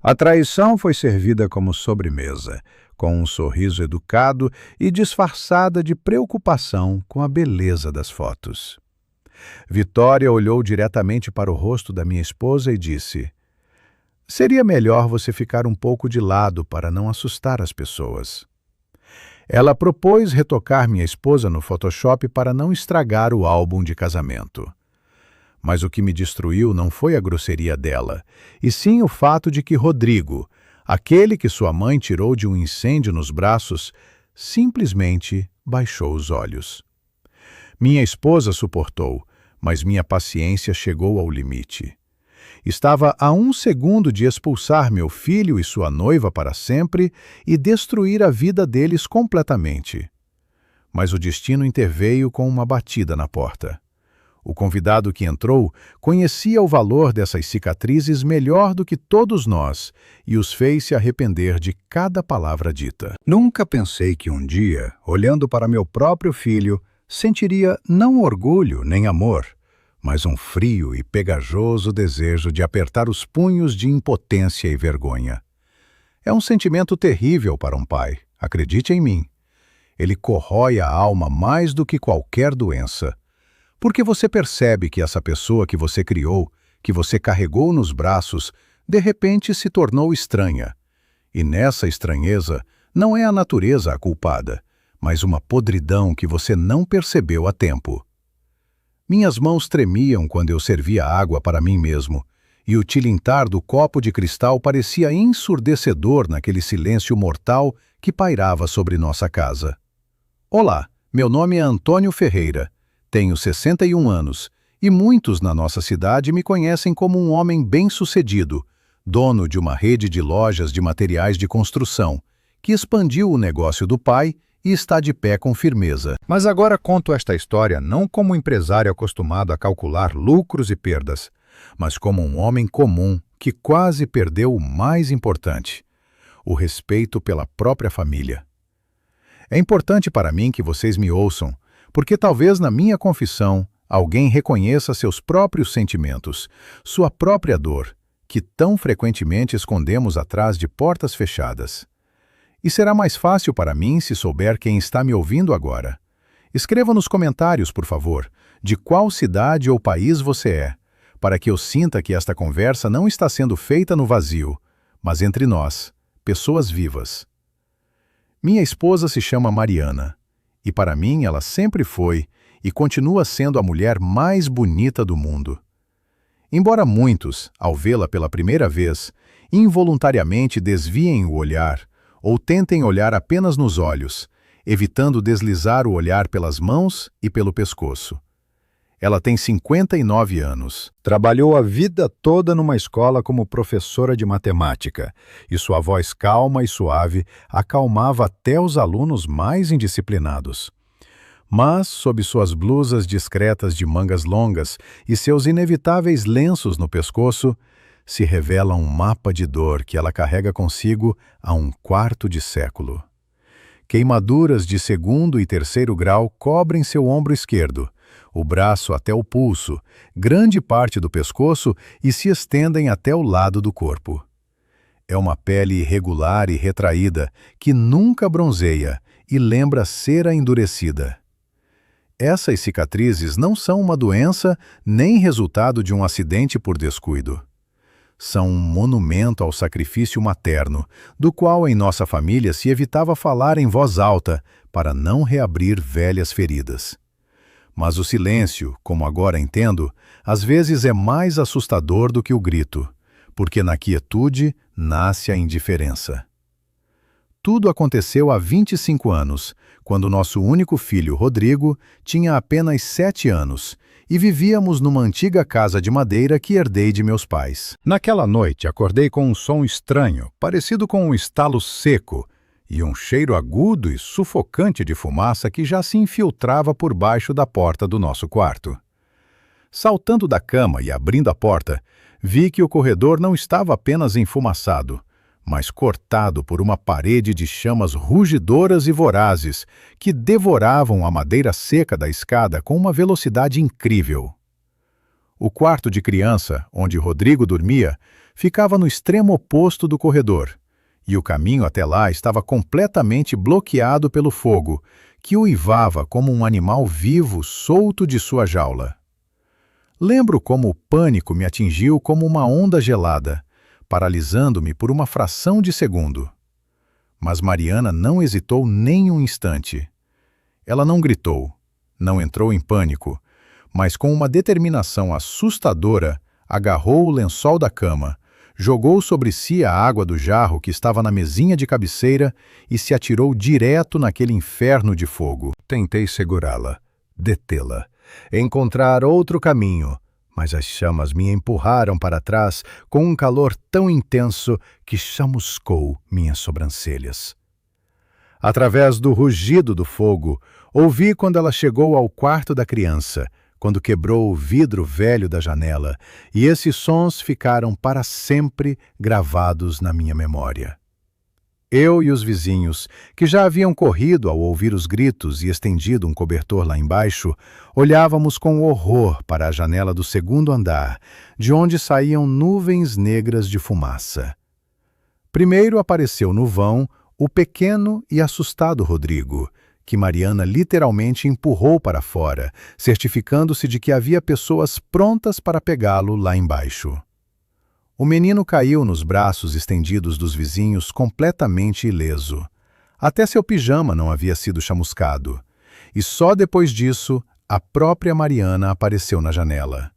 A traição foi servida como sobremesa, com um sorriso educado e disfarçada de preocupação com a beleza das fotos. Vitória olhou diretamente para o rosto da minha esposa e disse: "Seria melhor você ficar um pouco de lado para não assustar as pessoas." Ela propôs retocar minha esposa no Photoshop para não estragar o álbum de casamento. Mas o que me destruiu não foi a grosseria dela, e sim o fato de que Rodrigo, aquele que sua mãe tirou de um incêndio nos braços, simplesmente baixou os olhos. Minha esposa suportou, mas minha paciência chegou ao limite. Estava a 1 segundo de expulsar meu filho e sua noiva para sempre e destruir a vida deles completamente. Mas o destino interveio com uma batida na porta. O convidado que entrou conhecia o valor dessas cicatrizes melhor do que todos nós e os fez se arrepender de cada palavra dita. Nunca pensei que um dia, olhando para meu próprio filho, sentiria não orgulho nem amor, mas um frio e pegajoso desejo de apertar os punhos de impotência e vergonha. É um sentimento terrível para um pai, acredite em mim. Ele corrói a alma mais do que qualquer doença, porque você percebe que essa pessoa que você criou, que você carregou nos braços, de repente se tornou estranha. E nessa estranheza não é a natureza a culpada, mas uma podridão que você não percebeu a tempo. Minhas mãos tremiam quando eu servia água para mim mesmo, e o tilintar do copo de cristal parecia ensurdecedor naquele silêncio mortal que pairava sobre nossa casa. Olá, meu nome é Antônio Ferreira, tenho 61 anos, e muitos na nossa cidade me conhecem como um homem bem-sucedido, dono de uma rede de lojas de materiais de construção, que expandiu o negócio do pai e está de pé com firmeza. Mas agora conto esta história não como um empresário acostumado a calcular lucros e perdas, mas como um homem comum que quase perdeu o mais importante: o respeito pela própria família. É importante para mim que vocês me ouçam, porque talvez na minha confissão alguém reconheça seus próprios sentimentos, sua própria dor, que tão frequentemente escondemos atrás de portas fechadas. E será mais fácil para mim se souber quem está me ouvindo agora. Escreva nos comentários, por favor, de qual cidade ou país você é, para que eu sinta que esta conversa não está sendo feita no vazio, mas entre nós, pessoas vivas. Minha esposa se chama Mariana, e para mim ela sempre foi e continua sendo a mulher mais bonita do mundo. Embora muitos, ao vê-la pela primeira vez, involuntariamente desviem o olhar, ou tentem olhar apenas nos olhos, evitando deslizar o olhar pelas mãos e pelo pescoço. Ela tem 59 anos. Trabalhou a vida toda numa escola como professora de matemática, e sua voz calma e suave acalmava até os alunos mais indisciplinados. Mas, sob suas blusas discretas de mangas longas e seus inevitáveis lenços no pescoço, se revela um mapa de dor que ela carrega consigo há um quarto de século. Queimaduras de 2º e 3º grau cobrem seu ombro esquerdo, o braço até o pulso, grande parte do pescoço e se estendem até o lado do corpo. É uma pele irregular e retraída, que nunca bronzeia e lembra cera endurecida. Essas cicatrizes não são uma doença nem resultado de um acidente por descuido. São um monumento ao sacrifício materno, do qual em nossa família se evitava falar em voz alta para não reabrir velhas feridas. Mas o silêncio, como agora entendo, às vezes é mais assustador do que o grito, porque na quietude nasce a indiferença. Tudo aconteceu há 25 anos, quando nosso único filho, Rodrigo, tinha apenas 7 anos, e vivíamos numa antiga casa de madeira que herdei de meus pais. Naquela noite, acordei com um som estranho, parecido com um estalo seco, e um cheiro agudo e sufocante de fumaça que já se infiltrava por baixo da porta do nosso quarto. Saltando da cama e abrindo a porta, vi que o corredor não estava apenas enfumaçado, mas cortado por uma parede de chamas rugidoras e vorazes que devoravam a madeira seca da escada com uma velocidade incrível. O quarto de criança, onde Rodrigo dormia, ficava no extremo oposto do corredor, e o caminho até lá estava completamente bloqueado pelo fogo, que uivava como um animal vivo solto de sua jaula. Lembro como o pânico me atingiu como uma onda gelada, paralisando-me por uma fração de segundo. Mas Mariana não hesitou nem um instante. Ela não gritou, não entrou em pânico, mas com uma determinação assustadora, agarrou o lençol da cama, jogou sobre si a água do jarro que estava na mesinha de cabeceira e se atirou direto naquele inferno de fogo. Tentei segurá-la, detê-la, encontrar outro caminho, mas as chamas me empurraram para trás com um calor tão intenso que chamuscou minhas sobrancelhas. Através do rugido do fogo, ouvi quando ela chegou ao quarto da criança, quando quebrou o vidro velho da janela, e esses sons ficaram para sempre gravados na minha memória. Eu e os vizinhos, que já haviam corrido ao ouvir os gritos e estendido um cobertor lá embaixo, olhávamos com horror para a janela do segundo andar, de onde saíam nuvens negras de fumaça. Primeiro apareceu no vão o pequeno e assustado Rodrigo, que Mariana literalmente empurrou para fora, certificando-se de que havia pessoas prontas para pegá-lo lá embaixo. O menino caiu nos braços estendidos dos vizinhos completamente ileso. Até seu pijama não havia sido chamuscado. E só depois disso, a própria Mariana apareceu na janela.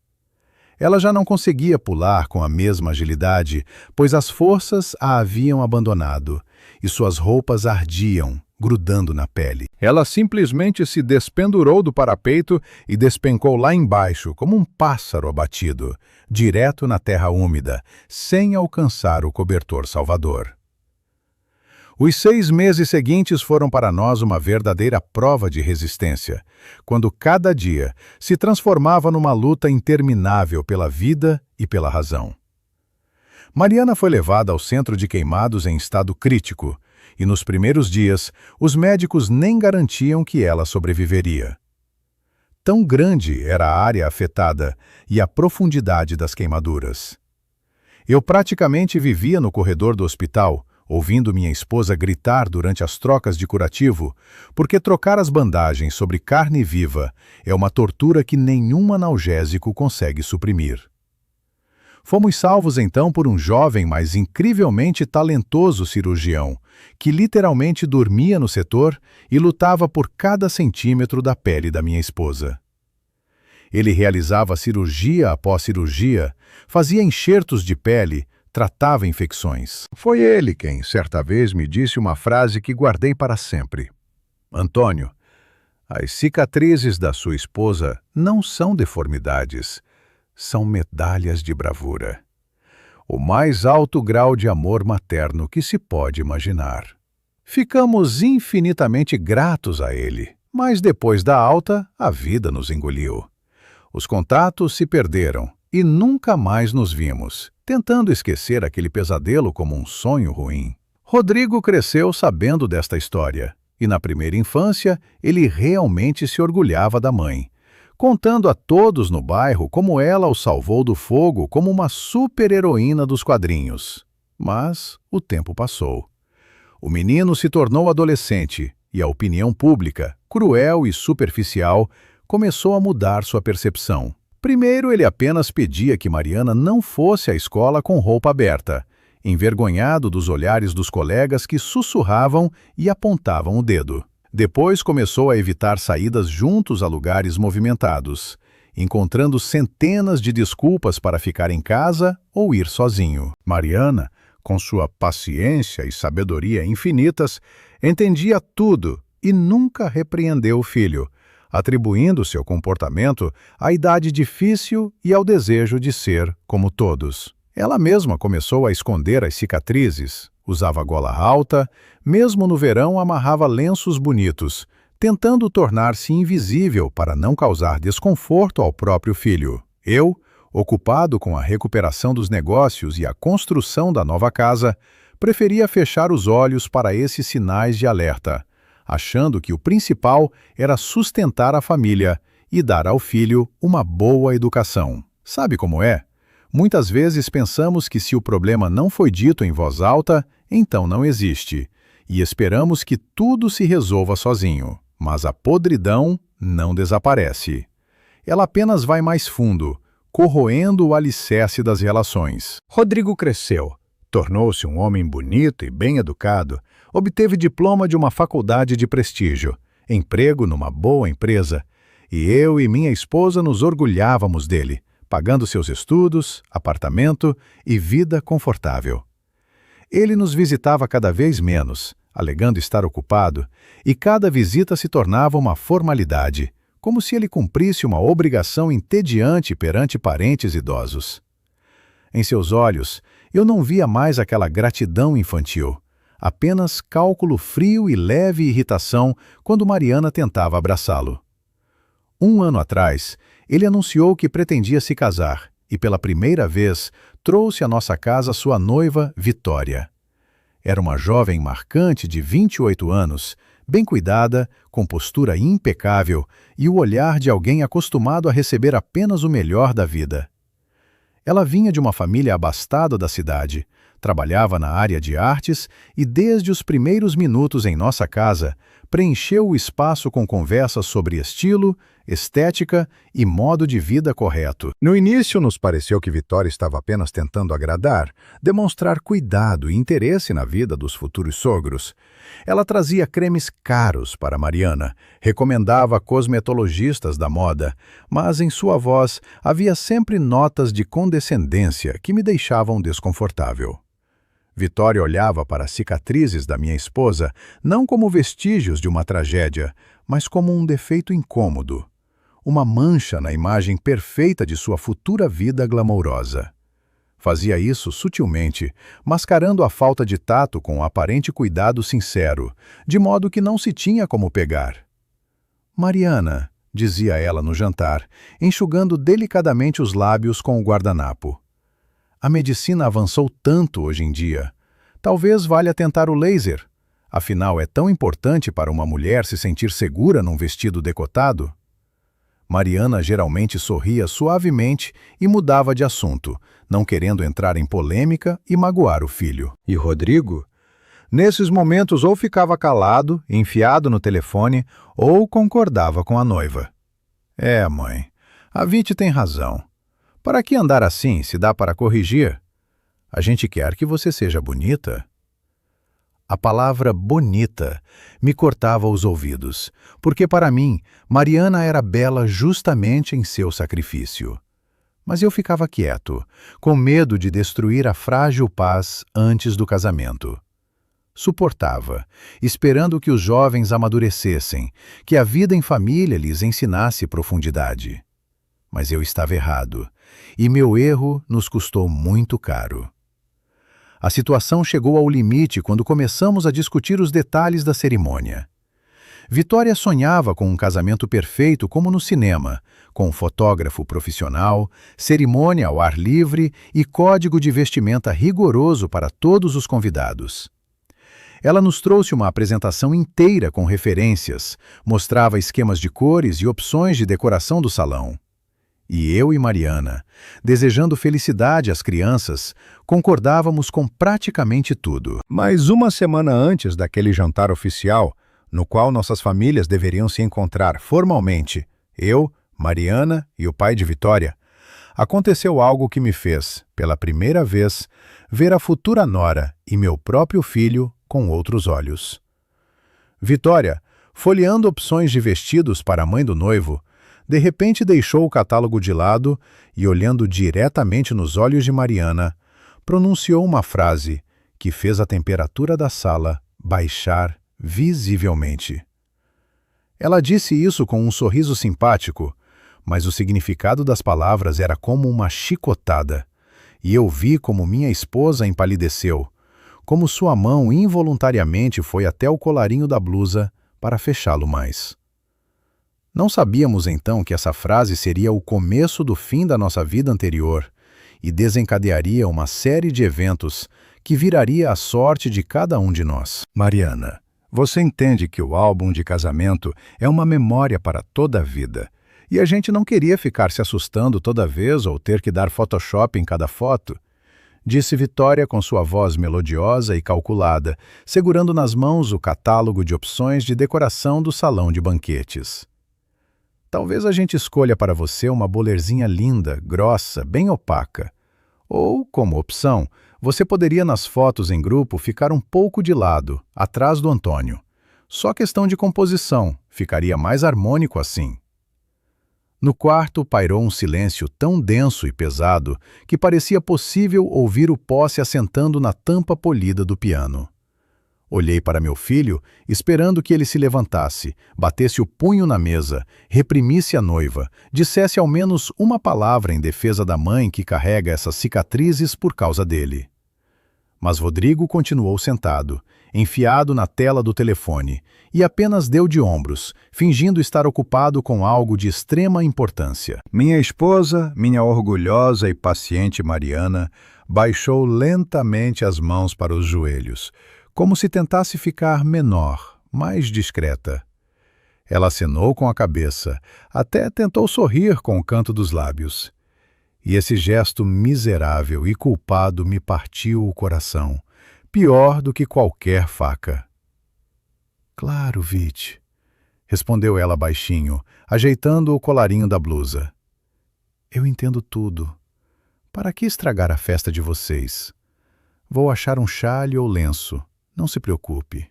Ela já não conseguia pular com a mesma agilidade, pois as forças a haviam abandonado, e suas roupas ardiam, grudando na pele. Ela simplesmente se despendurou do parapeito e despencou lá embaixo, como um pássaro abatido, direto na terra úmida, sem alcançar o cobertor salvador. Os 6 meses seguintes foram para nós uma verdadeira prova de resistência, quando cada dia se transformava numa luta interminável pela vida e pela razão. Mariana foi levada ao centro de queimados em estado crítico, e nos primeiros dias, os médicos nem garantiam que ela sobreviveria. Tão grande era a área afetada e a profundidade das queimaduras. Eu praticamente vivia no corredor do hospital, ouvindo minha esposa gritar durante as trocas de curativo, porque trocar as bandagens sobre carne viva é uma tortura que nenhum analgésico consegue suprimir. Fomos salvos então por um jovem, mas incrivelmente talentoso cirurgião, que literalmente dormia no setor e lutava por cada centímetro da pele da minha esposa. Ele realizava cirurgia após cirurgia, fazia enxertos de pele, tratava infecções. Foi ele quem, certa vez, me disse uma frase que guardei para sempre. Antônio, as cicatrizes da sua esposa não são deformidades, são medalhas de bravura. O mais alto grau de amor materno que se pode imaginar. Ficamos infinitamente gratos a ele, mas depois da alta, a vida nos engoliu. Os contatos se perderam e nunca mais nos vimos, tentando esquecer aquele pesadelo como um sonho ruim. Rodrigo cresceu sabendo desta história, e na primeira infância ele realmente se orgulhava da mãe, contando a todos no bairro como ela o salvou do fogo como uma super-heroína dos quadrinhos. Mas o tempo passou. O menino se tornou adolescente e a opinião pública, cruel e superficial, começou a mudar sua percepção. Primeiro, ele apenas pedia que Mariana não fosse à escola com roupa aberta, envergonhado dos olhares dos colegas que sussurravam e apontavam o dedo. Depois começou a evitar saídas juntos a lugares movimentados, encontrando centenas de desculpas para ficar em casa ou ir sozinho. Mariana, com sua paciência e sabedoria infinitas, entendia tudo e nunca repreendeu o filho, atribuindo seu comportamento à idade difícil e ao desejo de ser como todos. Ela mesma começou a esconder as cicatrizes, usava gola alta, mesmo no verão amarrava lenços bonitos, tentando tornar-se invisível para não causar desconforto ao próprio filho. Eu, ocupado com a recuperação dos negócios e a construção da nova casa, preferia fechar os olhos para esses sinais de alerta, achando que o principal era sustentar a família e dar ao filho uma boa educação. Sabe como é? Muitas vezes pensamos que se o problema não foi dito em voz alta, então não existe, e esperamos que tudo se resolva sozinho. Mas a podridão não desaparece. Ela apenas vai mais fundo, corroendo o alicerce das relações. Rodrigo cresceu, tornou-se um homem bonito e bem educado, obteve diploma de uma faculdade de prestígio, emprego numa boa empresa, e eu e minha esposa nos orgulhávamos dele, pagando seus estudos, apartamento e vida confortável. Ele nos visitava cada vez menos, alegando estar ocupado, e cada visita se tornava uma formalidade, como se ele cumprisse uma obrigação entediante perante parentes idosos. Em seus olhos, eu não via mais aquela gratidão infantil, apenas cálculo frio e leve irritação quando Mariana tentava abraçá-lo. 1 ano atrás, ele anunciou que pretendia se casar e, pela primeira vez, trouxe à nossa casa sua noiva, Vitória. Era uma jovem marcante de 28 anos, bem cuidada, com postura impecável e o olhar de alguém acostumado a receber apenas o melhor da vida. Ela vinha de uma família abastada da cidade, trabalhava na área de artes e, desde os primeiros minutos em nossa casa, preencheu o espaço com conversas sobre estilo, estética e modo de vida correto. No início, nos pareceu que Vitória estava apenas tentando agradar, demonstrar cuidado e interesse na vida dos futuros sogros. Ela trazia cremes caros para Mariana, recomendava cosmetologistas da moda, mas em sua voz havia sempre notas de condescendência que me deixavam desconfortável. Vitória olhava para as cicatrizes da minha esposa não como vestígios de uma tragédia, mas como um defeito incômodo, uma mancha na imagem perfeita de sua futura vida glamourosa. Fazia isso sutilmente, mascarando a falta de tato com um aparente cuidado sincero, de modo que não se tinha como pegar. «Mariana», dizia ela no jantar, enxugando delicadamente os lábios com o guardanapo. A medicina avançou tanto hoje em dia. Talvez valha tentar o laser. Afinal, é tão importante para uma mulher se sentir segura num vestido decotado. Mariana geralmente sorria suavemente e mudava de assunto, não querendo entrar em polêmica e magoar o filho. E Rodrigo? Nesses momentos ou ficava calado, enfiado no telefone, ou concordava com a noiva. «É, mãe, a Viti tem razão. Para que andar assim, se dá para corrigir? A gente quer que você seja bonita». A palavra bonita me cortava os ouvidos, porque para mim, Mariana era bela justamente em seu sacrifício. Mas eu ficava quieto, com medo de destruir a frágil paz antes do casamento. Suportava, esperando que os jovens amadurecessem, que a vida em família lhes ensinasse profundidade. Mas eu estava errado, e meu erro nos custou muito caro. A situação chegou ao limite quando começamos a discutir os detalhes da cerimônia. Vitória sonhava com um casamento perfeito como no cinema, com um fotógrafo profissional, cerimônia ao ar livre e código de vestimenta rigoroso para todos os convidados. Ela nos trouxe uma apresentação inteira com referências, mostrava esquemas de cores e opções de decoração do salão. E eu e Mariana, desejando felicidade às crianças, concordávamos com praticamente tudo. Mas 1 semana antes daquele jantar oficial, no qual nossas famílias deveriam se encontrar formalmente, eu, Mariana e o pai de Vitória, aconteceu algo que me fez, pela primeira vez, ver a futura nora e meu próprio filho com outros olhos. Vitória, folheando opções de vestidos para a mãe do noivo, de repente deixou o catálogo de lado e, olhando diretamente nos olhos de Mariana, pronunciou uma frase que fez a temperatura da sala baixar visivelmente. Ela disse isso com um sorriso simpático, mas o significado das palavras era como uma chicotada, e eu vi como minha esposa empalideceu, como sua mão involuntariamente foi até o colarinho da blusa para fechá-lo mais. Não sabíamos então que essa frase seria o começo do fim da nossa vida anterior e desencadearia uma série de eventos que viraria a sorte de cada um de nós. Mariana, você entende que o álbum de casamento é uma memória para toda a vida, E a gente não queria ficar se assustando toda vez ou ter que dar Photoshop em cada foto, disse Vitória com sua voz melodiosa e calculada, segurando nas mãos o catálogo de opções de decoração do salão de banquetes. Talvez a gente escolha para você uma bolerzinha linda, grossa, bem opaca. Ou, como opção, você poderia nas fotos em grupo ficar um pouco de lado, atrás do Antônio. Só questão de composição, ficaria mais harmônico assim. No quarto pairou um silêncio tão denso e pesado que parecia possível ouvir o pó se assentando na tampa polida do piano. Olhei para meu filho, esperando que ele se levantasse, batesse o punho na mesa, reprimisse a noiva, dissesse ao menos uma palavra em defesa da mãe que carrega essas cicatrizes por causa dele. Mas Rodrigo continuou sentado, enfiado na tela do telefone, e apenas deu de ombros, fingindo estar ocupado com algo de extrema importância. Minha esposa, minha orgulhosa e paciente Mariana, baixou lentamente as mãos para os joelhos, como se tentasse ficar menor, mais discreta. Ela acenou com a cabeça, até tentou sorrir com o canto dos lábios. E esse gesto miserável e culpado me partiu o coração, pior do que qualquer faca. Claro, Vit, respondeu ela baixinho, ajeitando o colarinho da blusa. Eu entendo tudo. Para que estragar a festa de vocês? Vou achar um chale ou lenço. Não se preocupe.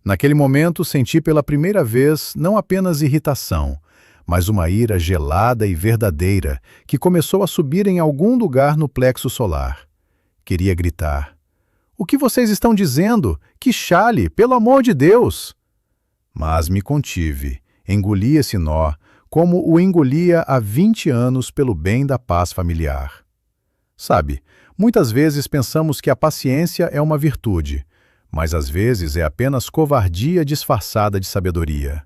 Naquele momento, senti pela primeira vez não apenas irritação, mas uma ira gelada e verdadeira que começou a subir em algum lugar no plexo solar. Queria gritar. O que vocês estão dizendo? Que chale, pelo amor de Deus! Mas me contive, engoli esse nó, como o engolia há 20 anos pelo bem da paz familiar. Sabe, muitas vezes pensamos que a paciência é uma virtude, mas às vezes é apenas covardia disfarçada de sabedoria.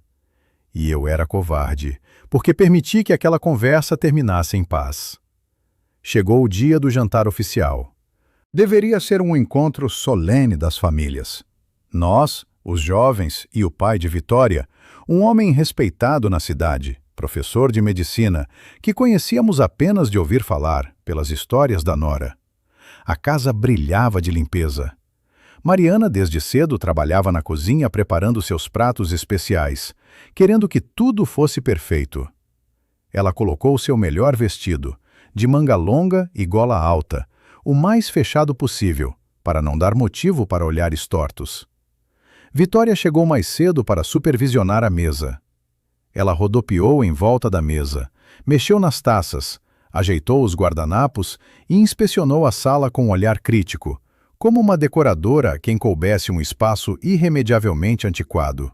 E eu era covarde, porque permiti que aquela conversa terminasse em paz. Chegou o dia do jantar oficial. Deveria ser um encontro solene das famílias. Nós, os jovens e o pai de Vitória, um homem respeitado na cidade, professor de medicina, que conhecíamos apenas de ouvir falar, pelas histórias da nora. A casa brilhava de limpeza. Mariana, desde cedo, trabalhava na cozinha preparando seus pratos especiais, querendo que tudo fosse perfeito. Ela colocou seu melhor vestido, de manga longa e gola alta, o mais fechado possível, para não dar motivo para olhares tortos. Vitória chegou mais cedo para supervisionar a mesa. Ela rodopiou em volta da mesa, mexeu nas taças, ajeitou os guardanapos e inspecionou a sala com um olhar crítico, como uma decoradora a quem coubesse um espaço irremediavelmente antiquado.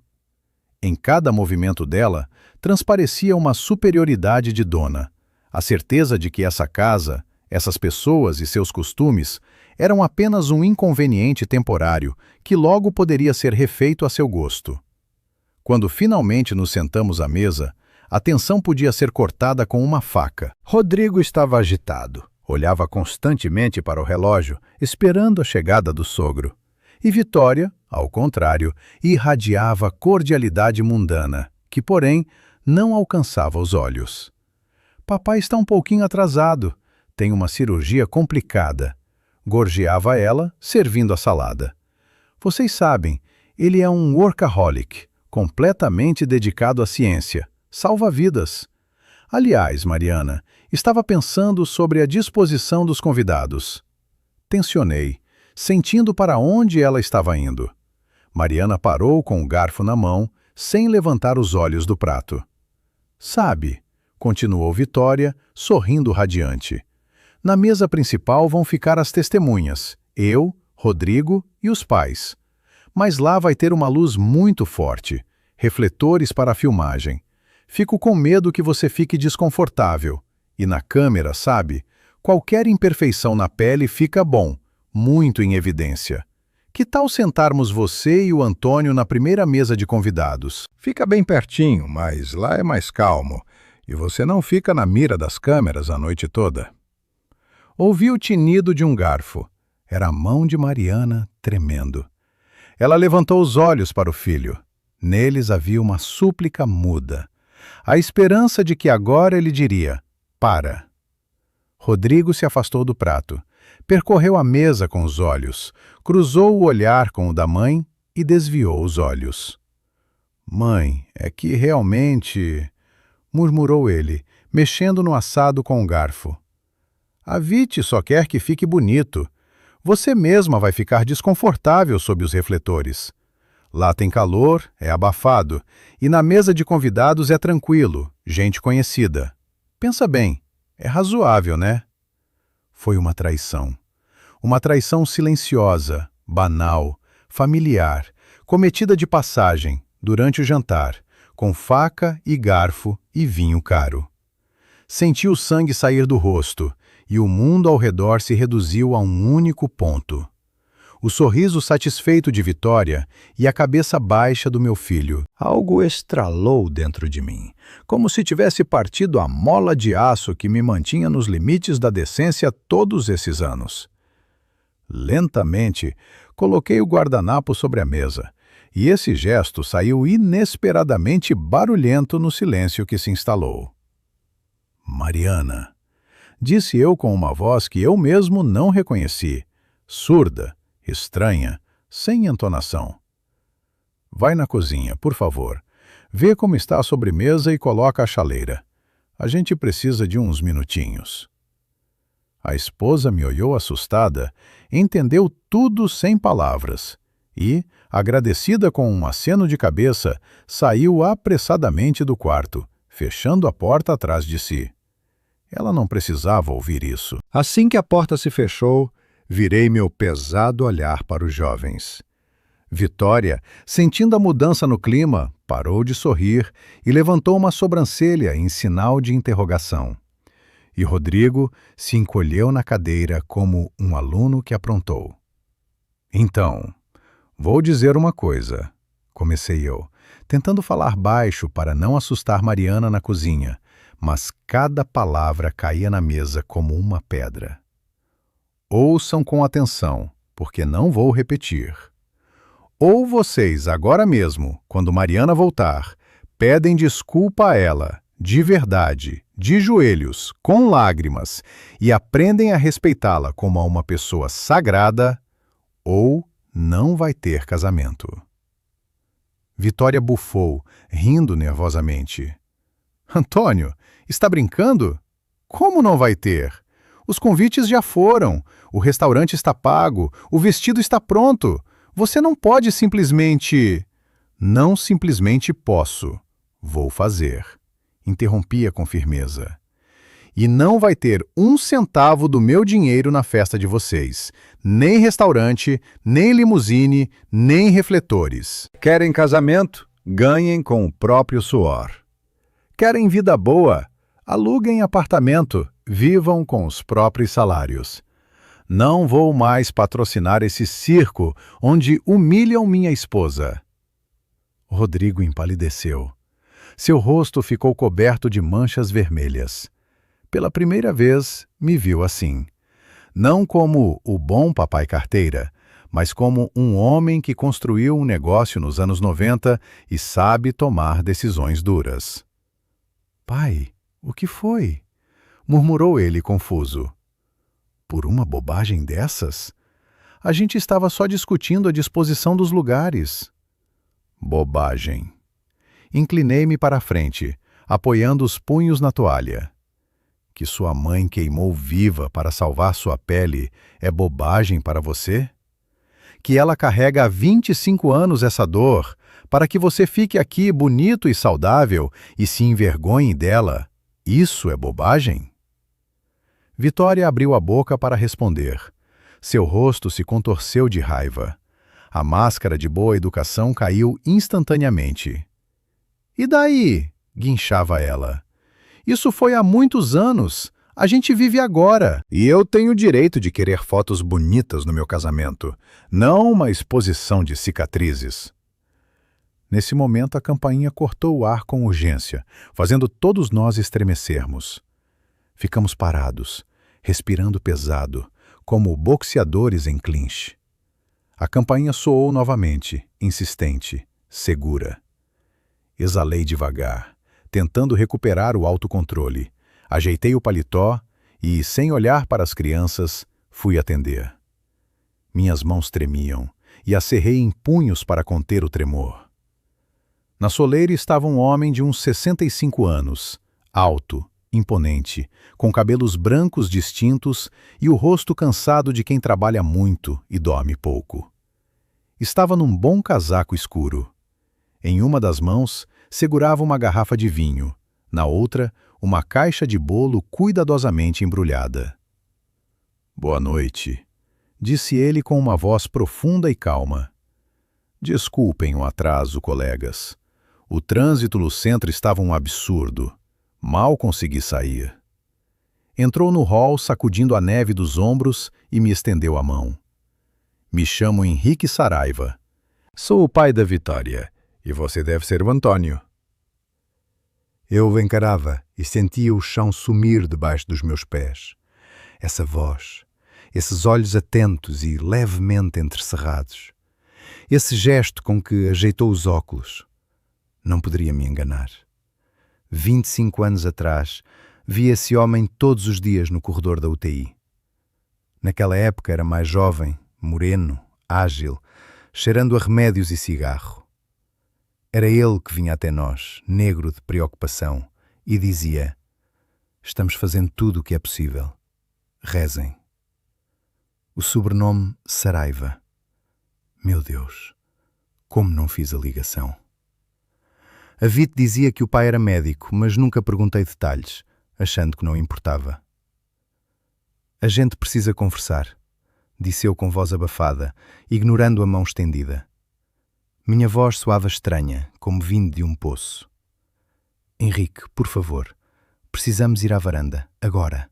Em cada movimento dela, transparecia uma superioridade de dona, a certeza de que essa casa, essas pessoas e seus costumes eram apenas um inconveniente temporário que logo poderia ser refeito a seu gosto. Quando finalmente nos sentamos à mesa, a tensão podia ser cortada com uma faca. Rodrigo estava agitado. Olhava constantemente para o relógio, esperando a chegada do sogro. E Vitória, ao contrário, irradiava cordialidade mundana, que, porém, não alcançava os olhos. Papai está um pouquinho atrasado. Tem uma cirurgia complicada. Gorjeava ela, servindo a salada. Vocês sabem, ele é um workaholic, completamente dedicado à ciência. Salva vidas. Aliás, Mariana, estava pensando sobre a disposição dos convidados. Tensionei, sentindo para onde ela estava indo. Mariana parou com o garfo na mão, sem levantar os olhos do prato. Sabe, continuou Vitória, sorrindo radiante. Na mesa principal vão ficar as testemunhas, eu, Rodrigo e os pais. Mas lá vai ter uma luz muito forte, refletores para a filmagem. Fico com medo que você fique desconfortável. E na câmera, sabe, qualquer imperfeição na pele fica bom, muito em evidência. Que tal sentarmos você e o Antônio na primeira mesa de convidados? Fica bem pertinho, mas lá é mais calmo. E você não fica na mira das câmeras a noite toda. Ouvi o tinido de um garfo. Era a mão de Mariana tremendo. Ela levantou os olhos para o filho. Neles havia uma súplica muda. A esperança de que agora ele diria: para. Rodrigo se afastou do prato, percorreu a mesa com os olhos, cruzou o olhar com o da mãe e desviou os olhos. Mãe, é que realmente... murmurou ele, mexendo no assado com o garfo. A Vite só quer que fique bonito. Você mesma vai ficar desconfortável sob os refletores. Lá tem calor, é abafado, e na mesa de convidados é tranquilo, gente conhecida. Pensa bem, é razoável, né? Foi uma traição. Uma traição silenciosa, banal, familiar, cometida de passagem, durante o jantar, com faca e garfo e vinho caro. Senti o sangue sair do rosto, e o mundo ao redor se reduziu a um único ponto. O sorriso satisfeito de Vitória e a cabeça baixa do meu filho. Algo estralou dentro de mim, como se tivesse partido a mola de aço que me mantinha nos limites da decência todos esses anos. Lentamente, coloquei o guardanapo sobre a mesa, e esse gesto saiu inesperadamente barulhento no silêncio que se instalou. Mariana, disse eu com uma voz que eu mesmo não reconheci, surda, estranha, sem entonação. Vai na cozinha, por favor. Vê como está a sobremesa e coloca a chaleira. A gente precisa de uns minutinhos. A esposa me olhou assustada, entendeu tudo sem palavras e, agradecida com um aceno de cabeça, saiu apressadamente do quarto, fechando a porta atrás de si. Ela não precisava ouvir isso. Assim que a porta se fechou, virei meu pesado olhar para os jovens. Vitória, sentindo a mudança no clima, parou de sorrir e levantou uma sobrancelha em sinal de interrogação. E Rodrigo se encolheu na cadeira como um aluno que aprontou. Então, vou dizer uma coisa, comecei eu, tentando falar baixo para não assustar Mariana na cozinha, mas cada palavra caía na mesa como uma pedra. Ouçam com atenção, porque não vou repetir. Ou vocês, agora mesmo, quando Mariana voltar, pedem desculpa a ela, de verdade, de joelhos, com lágrimas, e aprendem a respeitá-la como a uma pessoa sagrada, ou não vai ter casamento. Vitória bufou, rindo nervosamente. Antônio, está brincando? Como não vai ter? Os convites já foram, o restaurante está pago, o vestido está pronto. Você não pode simplesmente... Não simplesmente posso. Vou fazer. Interrompia com firmeza. E não vai ter um centavo do meu dinheiro na festa de vocês. Nem restaurante, nem limusine, nem refletores. Querem casamento? Ganhem com o próprio suor. Querem vida boa? Aluguem apartamento, vivam com os próprios salários. Não vou mais patrocinar esse circo onde humilham minha esposa. Rodrigo empalideceu. Seu rosto ficou coberto de manchas vermelhas. Pela primeira vez, me viu assim. Não como o bom papai carteira, mas como um homem que construiu um negócio nos anos 90 e sabe tomar decisões duras. Pai, o que foi? Murmurou ele confuso. Por uma bobagem dessas? A gente estava só discutindo a disposição dos lugares. Bobagem. Inclinei-me para a frente, apoiando os punhos na toalha. Que sua mãe queimou viva para salvar sua pele é bobagem para você? Que ela carrega há 25 anos essa dor, para que você fique aqui bonito e saudável e se envergonhe dela, isso é bobagem? Vitória abriu a boca para responder. Seu rosto se contorceu de raiva. A máscara de boa educação caiu instantaneamente. E daí? Guinchava ela. Isso foi há muitos anos. A gente vive agora. E eu tenho o direito de querer fotos bonitas no meu casamento, não uma exposição de cicatrizes. Nesse momento, a campainha cortou o ar com urgência, fazendo todos nós estremecermos. Ficamos parados, respirando pesado, como boxeadores em clinch. A campainha soou novamente, insistente, segura. Exalei devagar, tentando recuperar o autocontrole. Ajeitei o paletó e, sem olhar para as crianças, fui atender. Minhas mãos tremiam e as cerrei em punhos para conter o tremor. Na soleira estava um homem de uns 65 anos, alto, imponente, com cabelos brancos distintos e o rosto cansado de quem trabalha muito e dorme pouco. Estava num bom casaco escuro. Em uma das mãos, segurava uma garrafa de vinho, na outra, uma caixa de bolo cuidadosamente embrulhada. "Boa noite", disse ele com uma voz profunda e calma. "Desculpem o atraso, colegas. O trânsito no centro estava um absurdo. Mal consegui sair." Entrou no hall sacudindo a neve dos ombros e me estendeu a mão. "Me chamo Henrique Saraiva. Sou o pai da Vitória, e você deve ser o Antônio." Eu o encarava e sentia o chão sumir debaixo dos meus pés. Essa voz, esses olhos atentos e levemente entrecerrados. Esse gesto com que ajeitou os óculos. Não poderia me enganar. 25 anos atrás, vi esse homem todos os dias no corredor da UTI. Naquela época era mais jovem, moreno, ágil, cheirando a remédios e cigarro. Era ele que vinha até nós, negro de preocupação, e dizia: "Estamos fazendo tudo o que é possível. Rezem." O sobrenome Saraiva. Meu Deus, como não fiz a ligação. A Vite dizia que o pai era médico, mas nunca perguntei detalhes, achando que não importava. "A gente precisa conversar", disse eu com voz abafada, ignorando a mão estendida. Minha voz soava estranha, como vindo de um poço. "Henrique, por favor, precisamos ir à varanda, agora."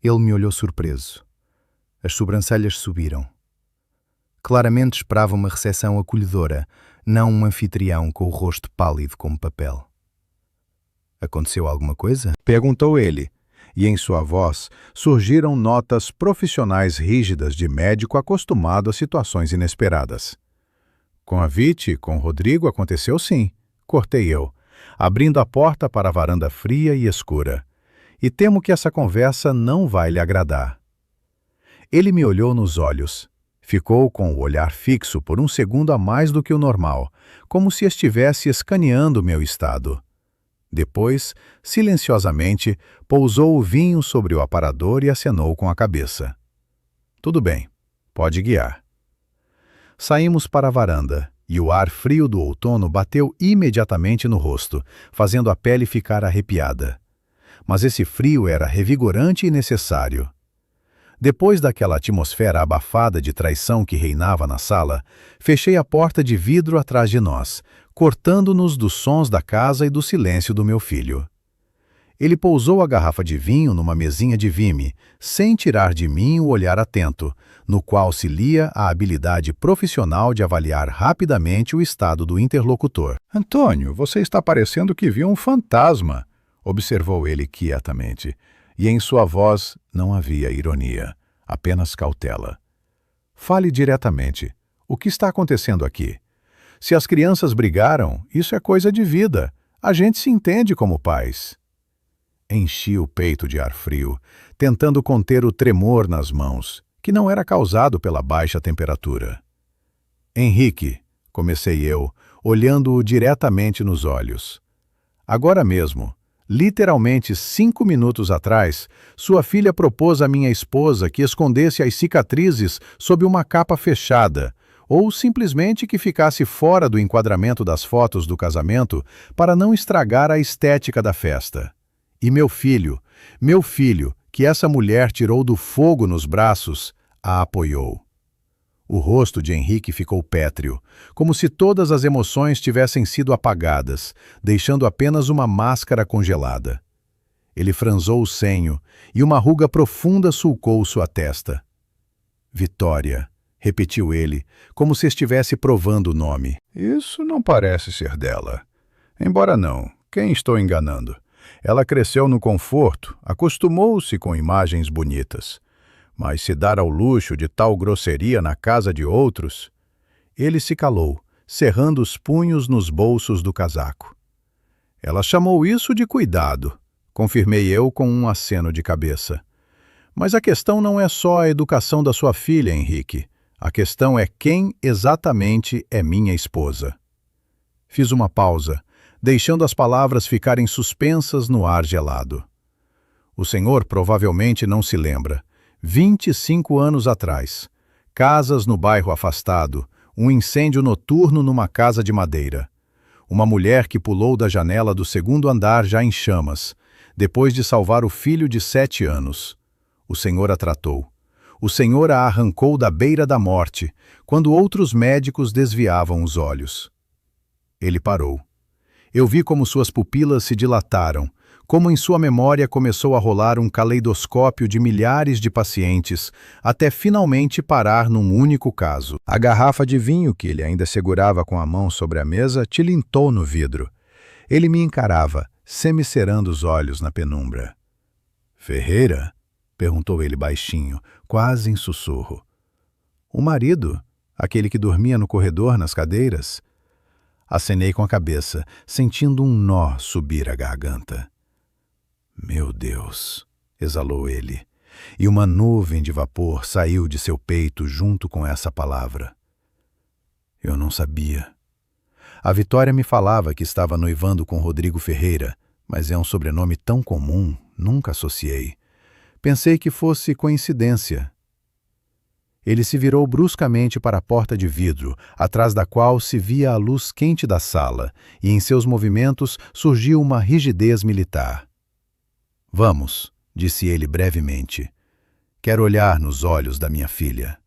Ele me olhou surpreso. As sobrancelhas subiram. Claramente esperava uma recepção acolhedora, não um anfitrião com o rosto pálido como papel. "Aconteceu alguma coisa?" perguntou ele, e em sua voz surgiram notas profissionais rígidas de médico acostumado a situações inesperadas. "Com a Vite, com o Rodrigo, aconteceu sim", cortei eu, abrindo a porta para a varanda fria e escura. "E temo que essa conversa não vai lhe agradar." Ele me olhou nos olhos. Ficou com o olhar fixo por um segundo a mais do que o normal, como se estivesse escaneando meu estado. Depois, silenciosamente, pousou o vinho sobre o aparador e acenou com a cabeça. "Tudo bem, pode guiar." Saímos para a varanda, e o ar frio do outono bateu imediatamente no rosto, fazendo a pele ficar arrepiada. Mas esse frio era revigorante e necessário. Depois daquela atmosfera abafada de traição que reinava na sala, fechei a porta de vidro atrás de nós, cortando-nos dos sons da casa e do silêncio do meu filho. Ele pousou a garrafa de vinho numa mesinha de vime, sem tirar de mim o olhar atento, no qual se lia a habilidade profissional de avaliar rapidamente o estado do interlocutor. "Antônio, você está parecendo que viu um fantasma", observou ele quietamente, e em sua voz não havia ironia, apenas cautela. "Fale diretamente. O que está acontecendo aqui? Se as crianças brigaram, isso é coisa de vida. A gente se entende como pais." Enchi o peito de ar frio, tentando conter o tremor nas mãos, que não era causado pela baixa temperatura. "Henrique", comecei eu, olhando-o diretamente nos olhos. "Agora mesmo, literalmente 5 minutos atrás, sua filha propôs à minha esposa que escondesse as cicatrizes sob uma capa fechada, ou simplesmente que ficasse fora do enquadramento das fotos do casamento para não estragar a estética da festa. E meu filho, que essa mulher tirou do fogo nos braços, a apoiou." O rosto de Henrique ficou pétreo, como se todas as emoções tivessem sido apagadas, deixando apenas uma máscara congelada. Ele franzou o senho e uma ruga profunda sulcou sua testa. "Vitória", repetiu ele, como se estivesse provando o nome. "Isso não parece ser dela. Embora não, quem estou enganando? Ela cresceu no conforto, acostumou-se com imagens bonitas. Mas se dar ao luxo de tal grosseria na casa de outros..." Ele se calou, cerrando os punhos nos bolsos do casaco. Ela chamou isso de cuidado, confirmei eu com um aceno de cabeça. Mas a questão não é só a educação da sua filha, Henrique. A questão é quem exatamente é minha esposa. Fiz uma pausa, deixando as palavras ficarem suspensas no ar gelado. O senhor provavelmente não se lembra. 25 anos atrás. Casas no bairro afastado, um incêndio noturno numa casa de madeira. Uma mulher que pulou da janela do segundo andar já em chamas, depois de salvar o filho de 7 anos. O senhor a tratou. O senhor a arrancou da beira da morte, quando outros médicos desviavam os olhos. Ele parou. Eu vi como suas pupilas se dilataram, como em sua memória começou a rolar um caleidoscópio de milhares de pacientes, até finalmente parar num único caso. A garrafa de vinho que ele ainda segurava com a mão sobre a mesa tilintou no vidro. Ele me encarava, semicerrando os olhos na penumbra. "Ferreira?" perguntou ele baixinho, quase em sussurro. "O marido, aquele que dormia no corredor nas cadeiras?" Acenei com a cabeça, sentindo um nó subir a garganta. "Meu Deus!" exalou ele, e uma nuvem de vapor saiu de seu peito junto com essa palavra. Eu não sabia. A Vitória me falava que estava noivando com Rodrigo Ferreira, mas é um sobrenome tão comum, nunca associei. Pensei que fosse coincidência. Ele se virou bruscamente para a porta de vidro, atrás da qual se via a luz quente da sala, e em seus movimentos surgiu uma rigidez militar. "Vamos", disse ele brevemente. "Quero olhar nos olhos da minha filha."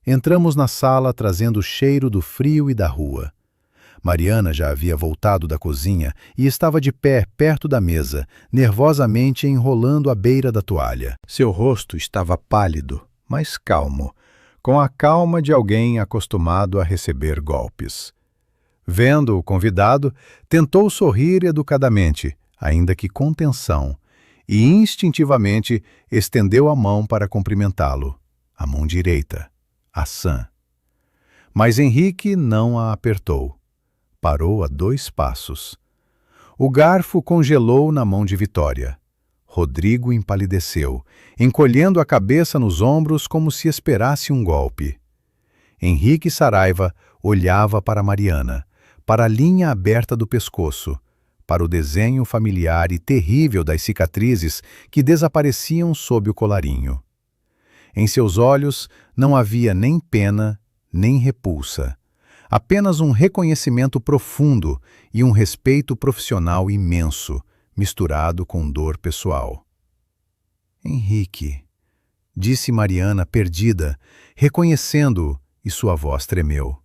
Entramos na sala trazendo o cheiro do frio e da rua. Mariana já havia voltado da cozinha e estava de pé perto da mesa, nervosamente enrolando a beira da toalha. Seu rosto estava pálido, mas calmo, com a calma de alguém acostumado a receber golpes. Vendo o convidado, tentou sorrir educadamente, ainda que com tensão, e instintivamente estendeu a mão para cumprimentá-lo, a mão direita, a sã. Mas Henrique não a apertou. Parou a 2 passos. O garfo congelou na mão de Vitória. Rodrigo empalideceu, encolhendo a cabeça nos ombros como se esperasse um golpe. Henrique Saraiva olhava para Mariana, para a linha aberta do pescoço, para o desenho familiar e terrível das cicatrizes que desapareciam sob o colarinho. Em seus olhos não havia nem pena, nem repulsa, apenas um reconhecimento profundo e um respeito profissional imenso, misturado com dor pessoal. "Henrique", disse Mariana perdida, reconhecendo-o, e sua voz tremeu.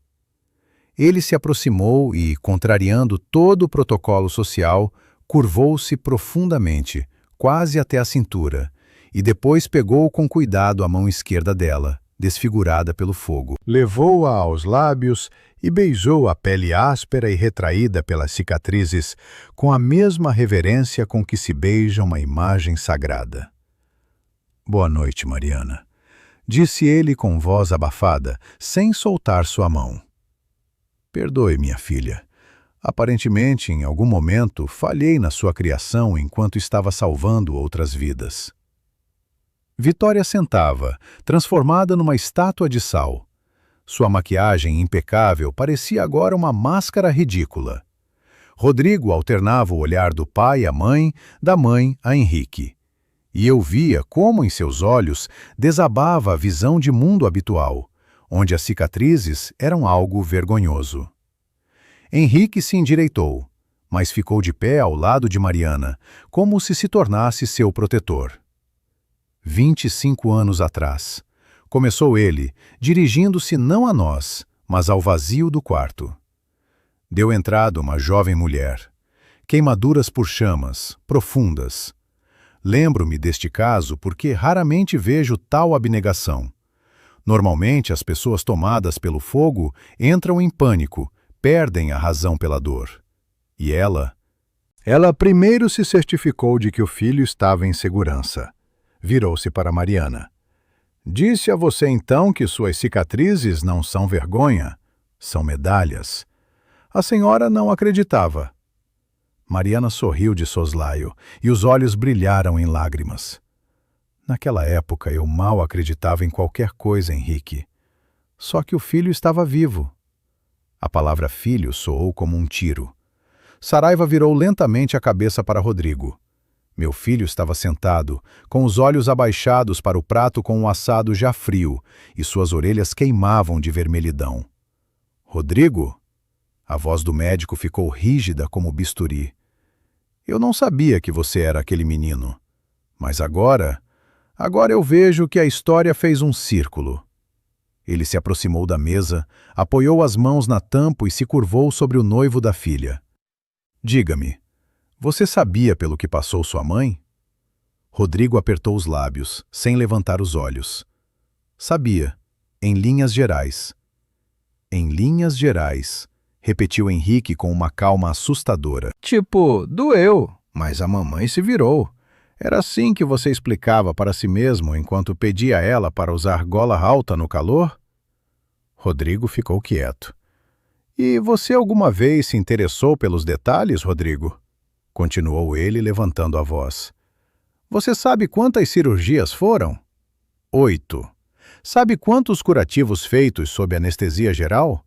Ele se aproximou e, contrariando todo o protocolo social, curvou-se profundamente, quase até a cintura, e depois pegou com cuidado a mão esquerda dela, desfigurada pelo fogo. Levou-a aos lábios e beijou a pele áspera e retraída pelas cicatrizes com a mesma reverência com que se beija uma imagem sagrada. "Boa noite, Mariana", disse ele com voz abafada, sem soltar sua mão. "Perdoe, minha filha. Aparentemente, em algum momento, falhei na sua criação enquanto estava salvando outras vidas." Vitória sentava, transformada numa estátua de sal. Sua maquiagem impecável parecia agora uma máscara ridícula. Rodrigo alternava o olhar do pai à mãe, da mãe a Henrique. E eu via como em seus olhos desabava a visão de mundo habitual, onde as cicatrizes eram algo vergonhoso. Henrique se endireitou, mas ficou de pé ao lado de Mariana, como se tornasse seu protetor. 25 anos atrás. Começou ele, dirigindo-se não a nós, mas ao vazio do quarto. Deu entrada uma jovem mulher. Queimaduras por chamas, profundas. Lembro-me deste caso porque raramente vejo tal abnegação. Normalmente as pessoas tomadas pelo fogo entram em pânico, perdem a razão pela dor. E ela? Ela primeiro se certificou de que o filho estava em segurança. Virou-se para Mariana. "Disse a você então que suas cicatrizes não são vergonha, são medalhas." A senhora não acreditava. Mariana sorriu de soslaio e os olhos brilharam em lágrimas. Naquela época eu mal acreditava em qualquer coisa, Henrique. Só que o filho estava vivo. A palavra filho soou como um tiro. Saraiva virou lentamente a cabeça para Rodrigo. Meu filho estava sentado, com os olhos abaixados para o prato com um assado já frio, e suas orelhas queimavam de vermelhidão. Rodrigo? A voz do médico ficou rígida como bisturi. Eu não sabia que você era aquele menino. Mas agora eu vejo que a história fez um círculo. Ele se aproximou da mesa, apoiou as mãos na tampa e se curvou sobre o noivo da filha. Diga-me, você sabia pelo que passou sua mãe? Rodrigo apertou os lábios, sem levantar os olhos. Sabia, em linhas gerais. Em linhas gerais, repetiu Henrique com uma calma assustadora. Tipo, doeu, mas a mamãe se virou. Era assim que você explicava para si mesmo enquanto pedia a ela para usar gola alta no calor? Rodrigo ficou quieto. E você alguma vez se interessou pelos detalhes, Rodrigo? Continuou ele, levantando a voz. Você sabe quantas cirurgias foram? 8. Sabe quantos curativos feitos sob anestesia geral?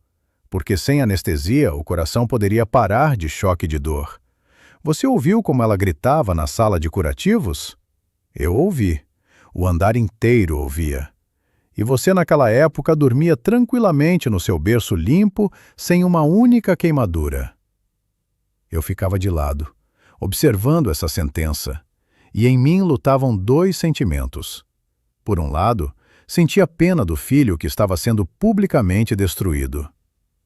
Porque sem anestesia o coração poderia parar de choque de dor. Você ouviu como ela gritava na sala de curativos? Eu ouvi. O andar inteiro ouvia. E você naquela época dormia tranquilamente no seu berço limpo, sem uma única queimadura. Eu ficava de lado, observando essa sentença, e em mim lutavam dois sentimentos. Por um lado, sentia pena do filho que estava sendo publicamente destruído.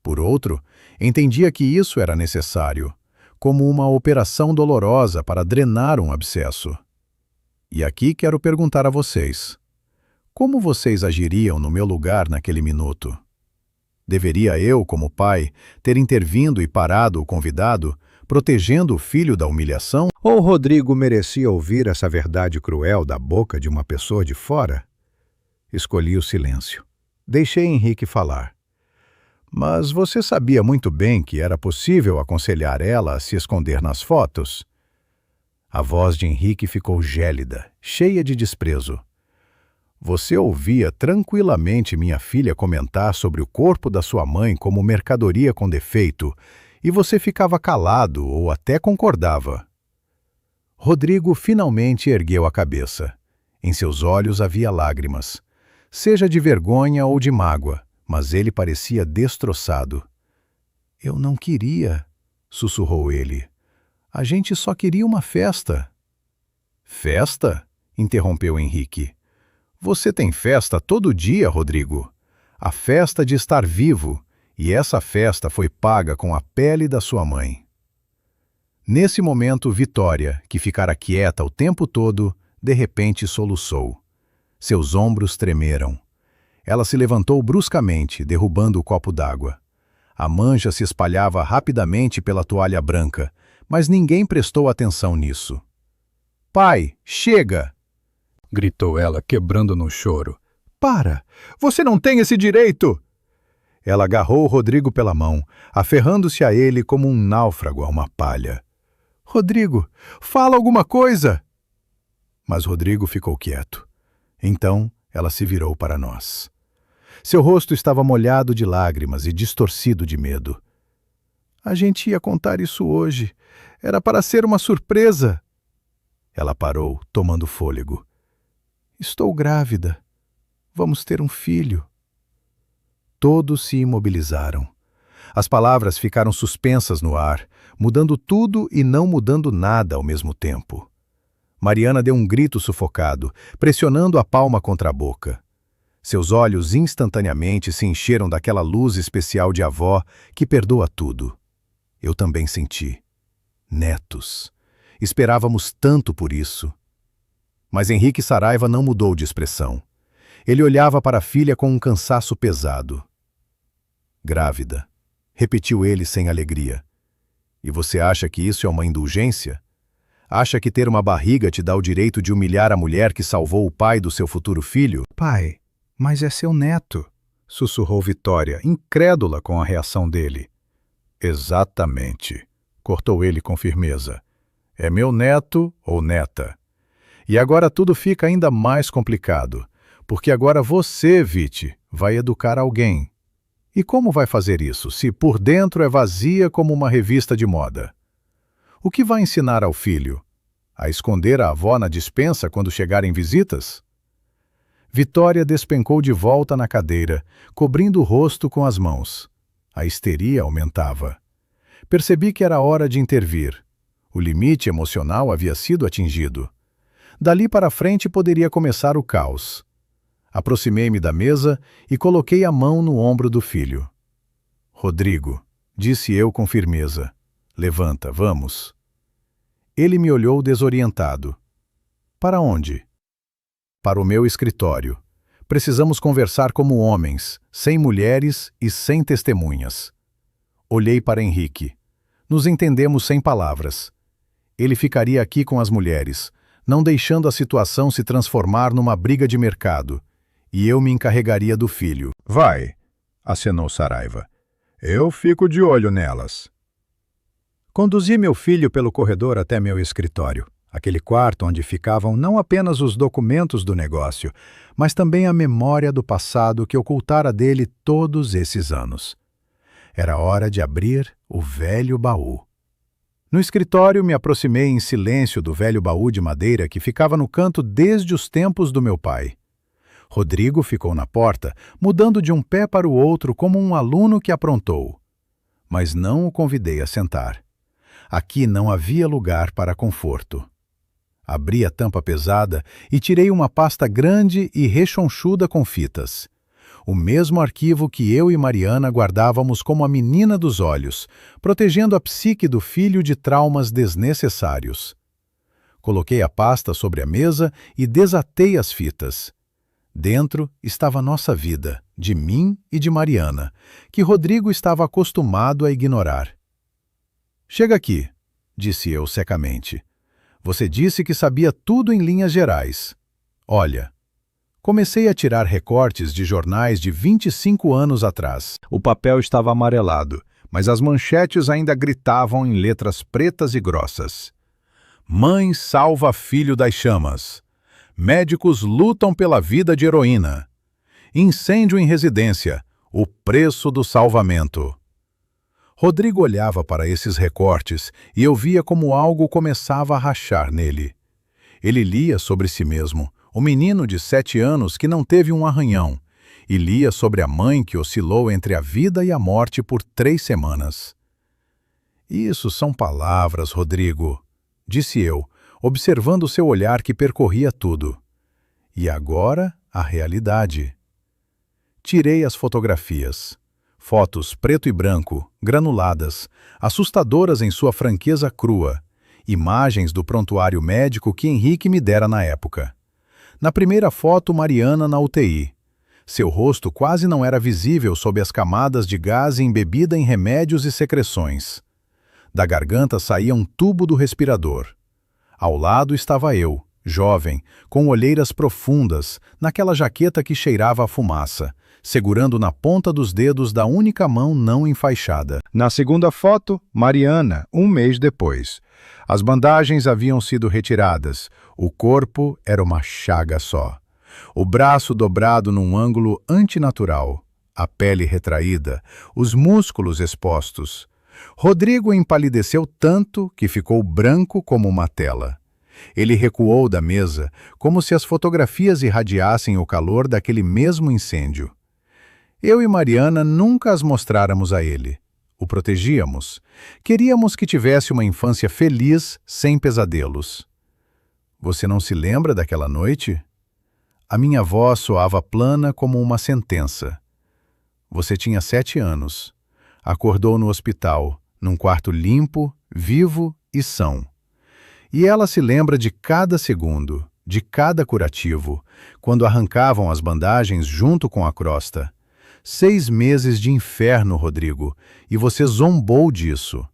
Por outro, entendia que isso era necessário, como uma operação dolorosa para drenar um abscesso. E aqui quero perguntar a vocês: como vocês agiriam no meu lugar naquele minuto? Deveria eu, como pai, ter intervindo e parado o convidado, protegendo o filho da humilhação? Ou Rodrigo merecia ouvir essa verdade cruel da boca de uma pessoa de fora? Escolhi o silêncio. Deixei Henrique falar. Mas você sabia muito bem que era possível aconselhar ela a se esconder nas fotos? A voz de Henrique ficou gélida, cheia de desprezo. Você ouvia tranquilamente minha filha comentar sobre o corpo da sua mãe como mercadoria com defeito, e você ficava calado ou até concordava. Rodrigo finalmente ergueu a cabeça. Em seus olhos havia lágrimas, seja de vergonha ou de mágoa, mas ele parecia destroçado. Eu não queria, sussurrou ele. A gente só queria uma festa. Festa? Interrompeu Henrique. Você tem festa todo dia, Rodrigo. A festa de estar vivo, e essa festa foi paga com a pele da sua mãe. Nesse momento, Vitória, que ficara quieta o tempo todo, de repente soluçou. Seus ombros tremeram. Ela se levantou bruscamente, derrubando o copo d'água. A mancha se espalhava rapidamente pela toalha branca, mas ninguém prestou atenção nisso. Pai, chega! Gritou ela, quebrando no choro. Para! Você não tem esse direito! Ela agarrou Rodrigo pela mão, aferrando-se a ele como um náufrago a uma palha. Rodrigo, fala alguma coisa! Mas Rodrigo ficou quieto. Então, ela se virou para nós. Seu rosto estava molhado de lágrimas e distorcido de medo. A gente ia contar isso hoje. Era para ser uma surpresa. Ela parou, tomando fôlego. Estou grávida. Vamos ter um filho. Todos se imobilizaram. As palavras ficaram suspensas no ar, mudando tudo e não mudando nada ao mesmo tempo. Mariana deu um grito sufocado, pressionando a palma contra a boca. Seus olhos instantaneamente se encheram daquela luz especial de avó que perdoa tudo. Eu também senti. Netos. Esperávamos tanto por isso. Mas Henrique Saraiva não mudou de expressão. Ele olhava para a filha com um cansaço pesado. Grávida, repetiu ele sem alegria. E você acha que isso é uma indulgência? Acha que ter uma barriga te dá o direito de humilhar a mulher que salvou o pai do seu futuro filho? Pai, mas é seu neto, sussurrou Vitória, incrédula com a reação dele. Exatamente, cortou ele com firmeza. É meu neto ou neta. E agora tudo fica ainda mais complicado, porque agora você, Viti, vai educar alguém. E como vai fazer isso, se por dentro é vazia como uma revista de moda? O que vai ensinar ao filho? A esconder a avó na despensa quando chegarem visitas? Vitória despencou de volta na cadeira, cobrindo o rosto com as mãos. A histeria aumentava. Percebi que era hora de intervir. O limite emocional havia sido atingido. Dali para frente poderia começar o caos. Aproximei-me da mesa e coloquei a mão no ombro do filho. Rodrigo, disse eu com firmeza. Levanta, vamos. Ele me olhou desorientado. Para onde? Para o meu escritório. Precisamos conversar como homens, sem mulheres e sem testemunhas. Olhei para Henrique. Nos entendemos sem palavras. Ele ficaria aqui com as mulheres, não deixando a situação se transformar numa briga de mercado, e eu me encarregaria do filho. Vai, acenou Saraiva. Eu fico de olho nelas. Conduzi meu filho pelo corredor até meu escritório, aquele quarto onde ficavam não apenas os documentos do negócio, mas também a memória do passado que ocultara dele todos esses anos. Era hora de abrir o velho baú. No escritório, me aproximei em silêncio do velho baú de madeira que ficava no canto desde os tempos do meu pai. Rodrigo ficou na porta, mudando de um pé para o outro como um aluno que aprontou. Mas não o convidei a sentar. Aqui não havia lugar para conforto. Abri a tampa pesada e tirei uma pasta grande e rechonchuda com fitas. O mesmo arquivo que eu e Mariana guardávamos como a menina dos olhos, protegendo a psique do filho de traumas desnecessários. Coloquei a pasta sobre a mesa e desatei as fitas. Dentro estava nossa vida, de mim e de Mariana, que Rodrigo estava acostumado a ignorar. Chega aqui, disse eu secamente. Você disse que sabia tudo em linhas gerais. Olha. Comecei a tirar recortes de jornais de 25 anos atrás. O papel estava amarelado, mas as manchetes ainda gritavam em letras pretas e grossas. Mãe salva filho das chamas. Médicos lutam pela vida de heroína. Incêndio em residência. O preço do salvamento. Rodrigo olhava para esses recortes e eu via como algo começava a rachar nele. Ele lia sobre si mesmo, o menino de 7 anos que não teve um arranhão, e lia sobre a mãe que oscilou entre a vida e a morte por 3 semanas. Isso são palavras, Rodrigo, disse eu, observando seu olhar que percorria tudo. E agora, a realidade. Tirei as fotografias. Fotos preto e branco, granuladas, assustadoras em sua franqueza crua. Imagens do prontuário médico que Henrique me dera na época. Na primeira foto, Mariana na UTI. Seu rosto quase não era visível sob as camadas de gás embebida em remédios e secreções. Da garganta saía um tubo do respirador. Ao lado estava eu, jovem, com olheiras profundas, naquela jaqueta que cheirava a fumaça, segurando na ponta dos dedos da única mão não enfaixada. Na segunda foto, Mariana, 1 mês depois. As bandagens haviam sido retiradas. O corpo era uma chaga só. O braço dobrado num ângulo antinatural. A pele retraída. Os músculos expostos. Rodrigo empalideceu tanto que ficou branco como uma tela. Ele recuou da mesa, como se as fotografias irradiassem o calor daquele mesmo incêndio. Eu e Mariana nunca as mostráramos a ele. O protegíamos. Queríamos que tivesse uma infância feliz, sem pesadelos. Você não se lembra daquela noite? A minha voz soava plana como uma sentença. Você tinha 7 anos. Acordou no hospital, num quarto limpo, vivo e são. E ela se lembra de cada segundo, de cada curativo, quando arrancavam as bandagens junto com a crosta. 6 meses de inferno, Rodrigo, e você zombou disso.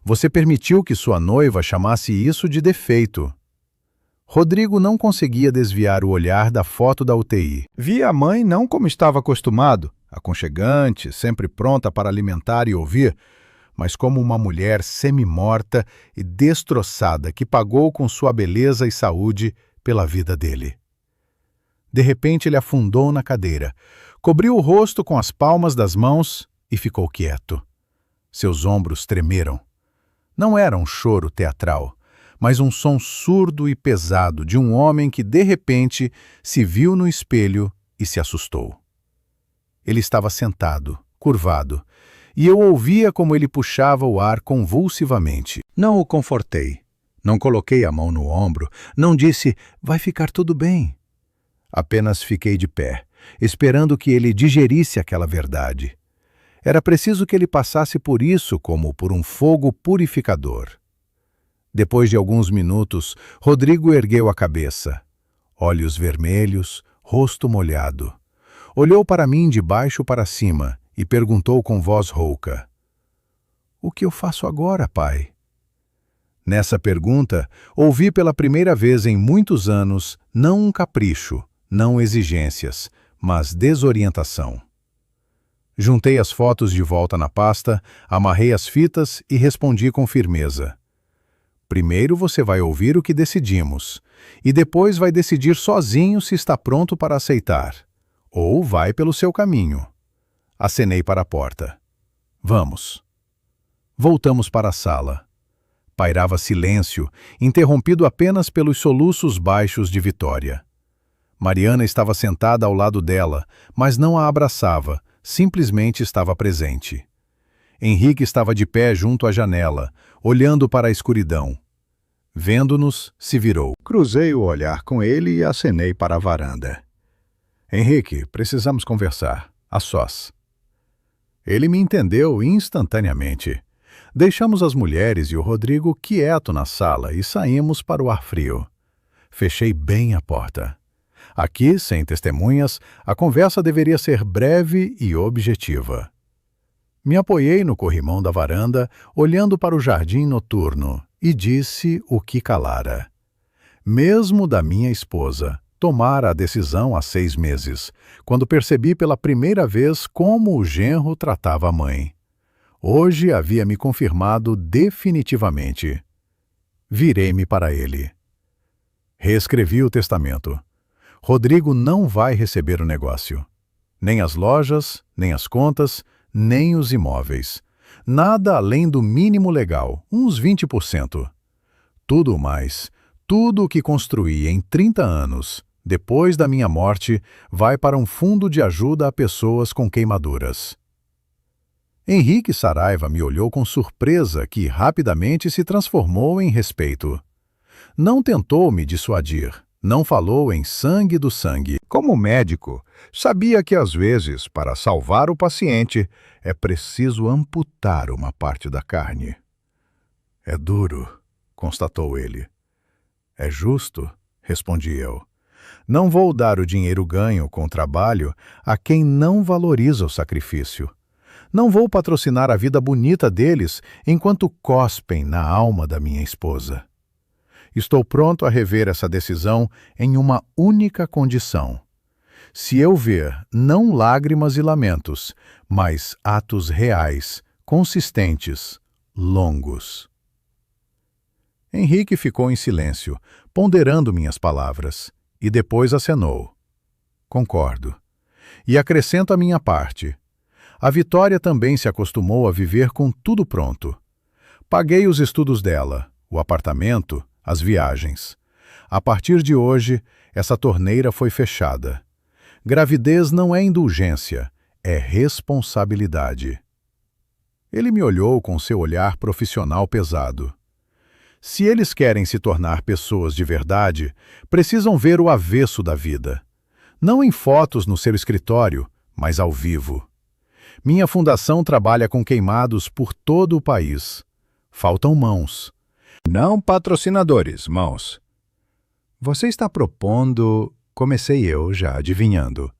Você permitiu que sua noiva chamasse isso de defeito. Rodrigo não conseguia desviar o olhar da foto da UTI. Via a mãe não como estava acostumado, aconchegante, sempre pronta para alimentar e ouvir, mas como uma mulher semi-morta e destroçada que pagou com sua beleza e saúde pela vida dele. De repente ele afundou na cadeira, cobriu o rosto com as palmas das mãos e ficou quieto. Seus ombros tremeram. Não era um choro teatral, mas um som surdo e pesado de um homem que de repente se viu no espelho e se assustou. Ele estava sentado, curvado, e eu ouvia como ele puxava o ar convulsivamente. Não o confortei, não coloquei a mão no ombro, não disse, vai ficar tudo bem. Apenas fiquei de pé, esperando que ele digerisse aquela verdade. Era preciso que ele passasse por isso como por um fogo purificador. Depois de alguns minutos, Rodrigo ergueu a cabeça. Olhos vermelhos, rosto molhado. Olhou para mim de baixo para cima e perguntou com voz rouca: "O que eu faço agora, pai?" Nessa pergunta, ouvi pela primeira vez em muitos anos não um capricho, não exigências, mas desorientação. Juntei as fotos de volta na pasta, amarrei as fitas e respondi com firmeza: "Primeiro você vai ouvir o que decidimos, e depois vai decidir sozinho se está pronto para aceitar, ou vai pelo seu caminho." Acenei para a porta. "Vamos." Voltamos para a sala. Pairava silêncio, interrompido apenas pelos soluços baixos de Vitória. Mariana estava sentada ao lado dela, mas não a abraçava, simplesmente estava presente. Henrique estava de pé junto à janela, olhando para a escuridão. Vendo-nos, se virou. Cruzei o olhar com ele e acenei para a varanda. "Henrique, precisamos conversar, a sós." Ele me entendeu instantaneamente. Deixamos as mulheres e o Rodrigo quieto na sala e saímos para o ar frio. Fechei bem a porta. Aqui, sem testemunhas, a conversa deveria ser breve e objetiva. Me apoiei no corrimão da varanda, olhando para o jardim noturno, e disse o que calara. Mesmo da minha esposa, tomara a decisão há 6 meses, quando percebi pela primeira vez como o genro tratava a mãe. Hoje havia me confirmado definitivamente. Virei-me para ele. Reescrevi o testamento. Rodrigo não vai receber o negócio. Nem as lojas, nem as contas, nem os imóveis. Nada além do mínimo legal, uns 20%. Tudo mais, tudo o que construí em 30 anos, depois da minha morte, vai para um fundo de ajuda a pessoas com queimaduras. Henrique Saraiva me olhou com surpresa que rapidamente se transformou em respeito. Não tentou me dissuadir, não falou em sangue do sangue. Como médico, sabia que às vezes, para salvar o paciente, é preciso amputar uma parte da carne. "É duro", constatou ele. "É justo", respondi eu. "Não vou dar o dinheiro ganho com trabalho a quem não valoriza o sacrifício. Não vou patrocinar a vida bonita deles enquanto cospem na alma da minha esposa. Estou pronto a rever essa decisão em uma única condição. Se eu ver não lágrimas e lamentos, mas atos reais, consistentes, longos." Henrique ficou em silêncio, ponderando minhas palavras, e depois acenou. "Concordo. E acrescento a minha parte. A Vitória também se acostumou a viver com tudo pronto. Paguei os estudos dela, o apartamento, as viagens. A partir de hoje, essa torneira foi fechada. Gravidez não é indulgência, é responsabilidade." Ele me olhou com seu olhar profissional pesado. Se eles querem se tornar pessoas de verdade, precisam ver o avesso da vida. Não em fotos no seu escritório, mas ao vivo. Minha fundação trabalha com queimados por todo o país. Faltam mãos. Não patrocinadores, mãos. Você está propondo... Comecei eu, já adivinhando.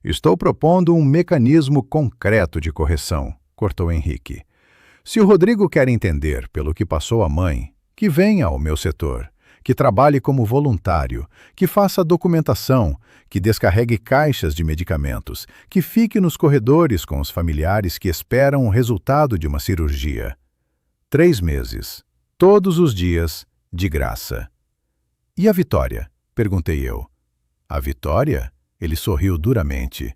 Estou propondo um mecanismo concreto de correção, cortou Henrique. Se o Rodrigo quer entender pelo que passou a mãe, que venha ao meu setor, que trabalhe como voluntário, que faça documentação, que descarregue caixas de medicamentos, que fique nos corredores com os familiares que esperam o resultado de uma cirurgia. 3 meses, todos os dias, de graça. E a Vitória? Perguntei eu. A Vitória? Ele sorriu duramente.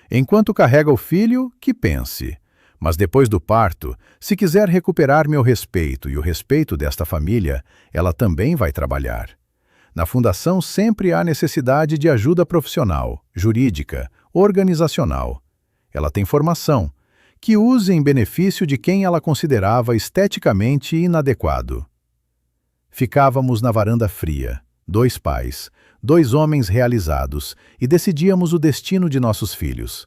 Enquanto carrega o filho, que pense. Mas depois do parto, se quiser recuperar meu respeito e o respeito desta família, ela também vai trabalhar. Na fundação sempre há necessidade de ajuda profissional, jurídica, organizacional. Ela tem formação, que use em benefício de quem ela considerava esteticamente inadequado. Ficávamos na varanda fria, 2 pais, 2 homens realizados, e decidíamos o destino de nossos filhos.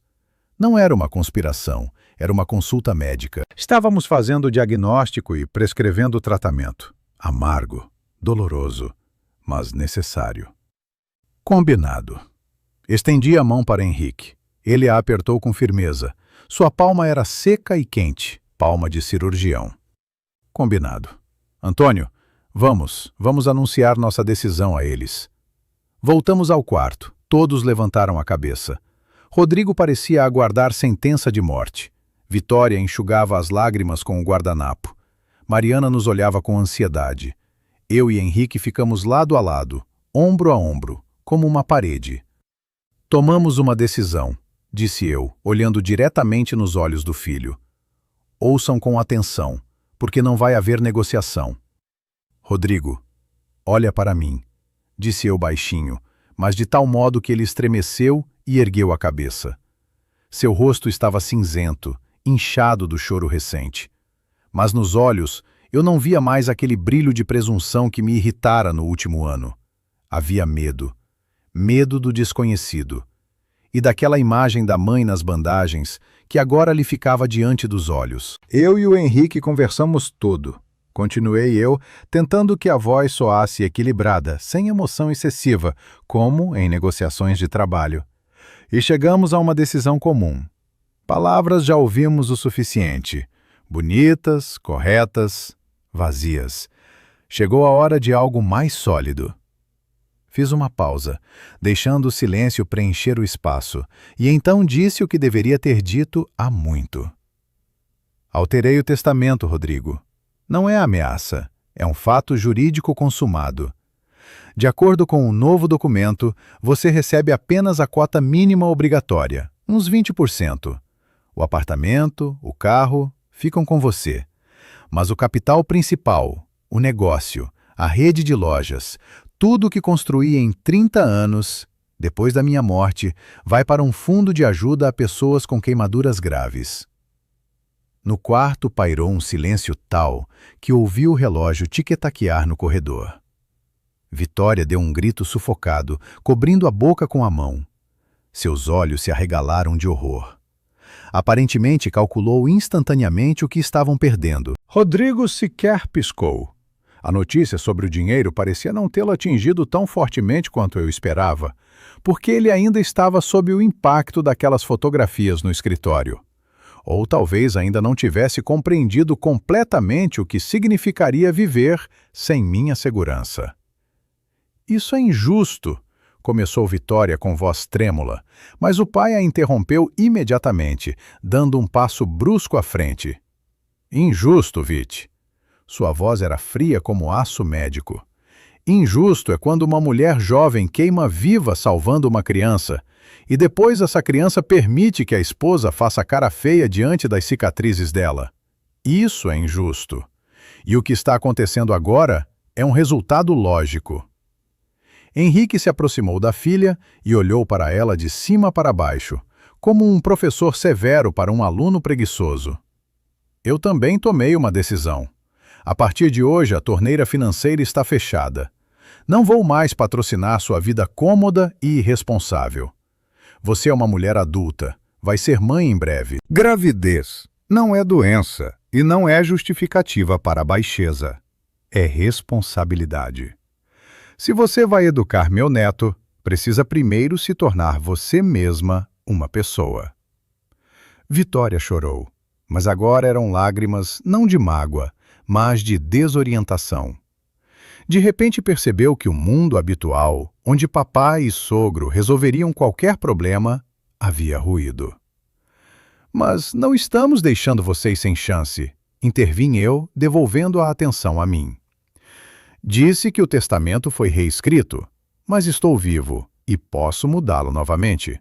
Não era uma conspiração, era uma consulta médica. Estávamos fazendo o diagnóstico e prescrevendo o tratamento. Amargo, doloroso, mas necessário. Combinado. Estendi a mão para Henrique. Ele a apertou com firmeza. Sua palma era seca e quente, palma de cirurgião. Combinado. Antônio, vamos anunciar nossa decisão a eles. Voltamos ao quarto. Todos levantaram a cabeça. Rodrigo parecia aguardar sentença de morte. Vitória enxugava as lágrimas com o guardanapo. Mariana nos olhava com ansiedade. Eu e Henrique ficamos lado a lado, ombro a ombro, como uma parede. Tomamos uma decisão, disse eu, olhando diretamente nos olhos do filho. Ouçam com atenção, porque não vai haver negociação. Rodrigo, olha para mim, disse eu baixinho, mas de tal modo que ele estremeceu e ergueu a cabeça. Seu rosto estava cinzento, inchado do choro recente. Mas nos olhos eu não via mais aquele brilho de presunção que me irritara no último ano. Havia medo. Medo do desconhecido. E daquela imagem da mãe nas bandagens que agora lhe ficava diante dos olhos. Eu e o Henrique conversamos tudo. Continuei eu, tentando que a voz soasse equilibrada, sem emoção excessiva, como em negociações de trabalho. E chegamos a uma decisão comum. Palavras já ouvimos o suficiente. Bonitas, corretas, vazias. Chegou a hora de algo mais sólido. Fiz uma pausa, deixando o silêncio preencher o espaço, e então disse o que deveria ter dito há muito. Alterei o testamento, Rodrigo. Não é ameaça, é um fato jurídico consumado. De acordo com o novo documento, você recebe apenas a cota mínima obrigatória, uns 20%. O apartamento, o carro, ficam com você. Mas o capital principal, o negócio, a rede de lojas, tudo o que construí em 30 anos, depois da minha morte, vai para um fundo de ajuda a pessoas com queimaduras graves. No quarto pairou um silêncio tal que ouvi o relógio tiquetaquear no corredor. Vitória deu um grito sufocado, cobrindo a boca com a mão. Seus olhos se arregalaram de horror. Aparentemente calculou instantaneamente o que estavam perdendo. Rodrigo sequer piscou. A notícia sobre o dinheiro parecia não tê-lo atingido tão fortemente quanto eu esperava, porque ele ainda estava sob o impacto daquelas fotografias no escritório. Ou talvez ainda não tivesse compreendido completamente o que significaria viver sem minha segurança. Isso é injusto, começou Vitória com voz trêmula, mas o pai a interrompeu imediatamente, dando um passo brusco à frente. Injusto, Vit. Sua voz era fria como aço médico. Injusto é quando uma mulher jovem queima viva salvando uma criança, e depois essa criança permite que a esposa faça cara feia diante das cicatrizes dela. Isso é injusto. E o que está acontecendo agora é um resultado lógico. Henrique se aproximou da filha e olhou para ela de cima para baixo, como um professor severo para um aluno preguiçoso. Eu também tomei uma decisão. A partir de hoje, a torneira financeira está fechada. Não vou mais patrocinar sua vida cômoda e irresponsável. Você é uma mulher adulta, vai ser mãe em breve. Gravidez não é doença e não é justificativa para a baixeza. É responsabilidade. Se você vai educar meu neto, precisa primeiro se tornar você mesma uma pessoa. Vitória chorou, mas agora eram lágrimas não de mágoa, mas de desorientação. De repente percebeu que o mundo habitual, onde papai e sogro resolveriam qualquer problema, havia ruído. Mas não estamos deixando vocês sem chance, intervim eu, devolvendo a atenção a mim. Disse que o testamento foi reescrito, mas estou vivo e posso mudá-lo novamente.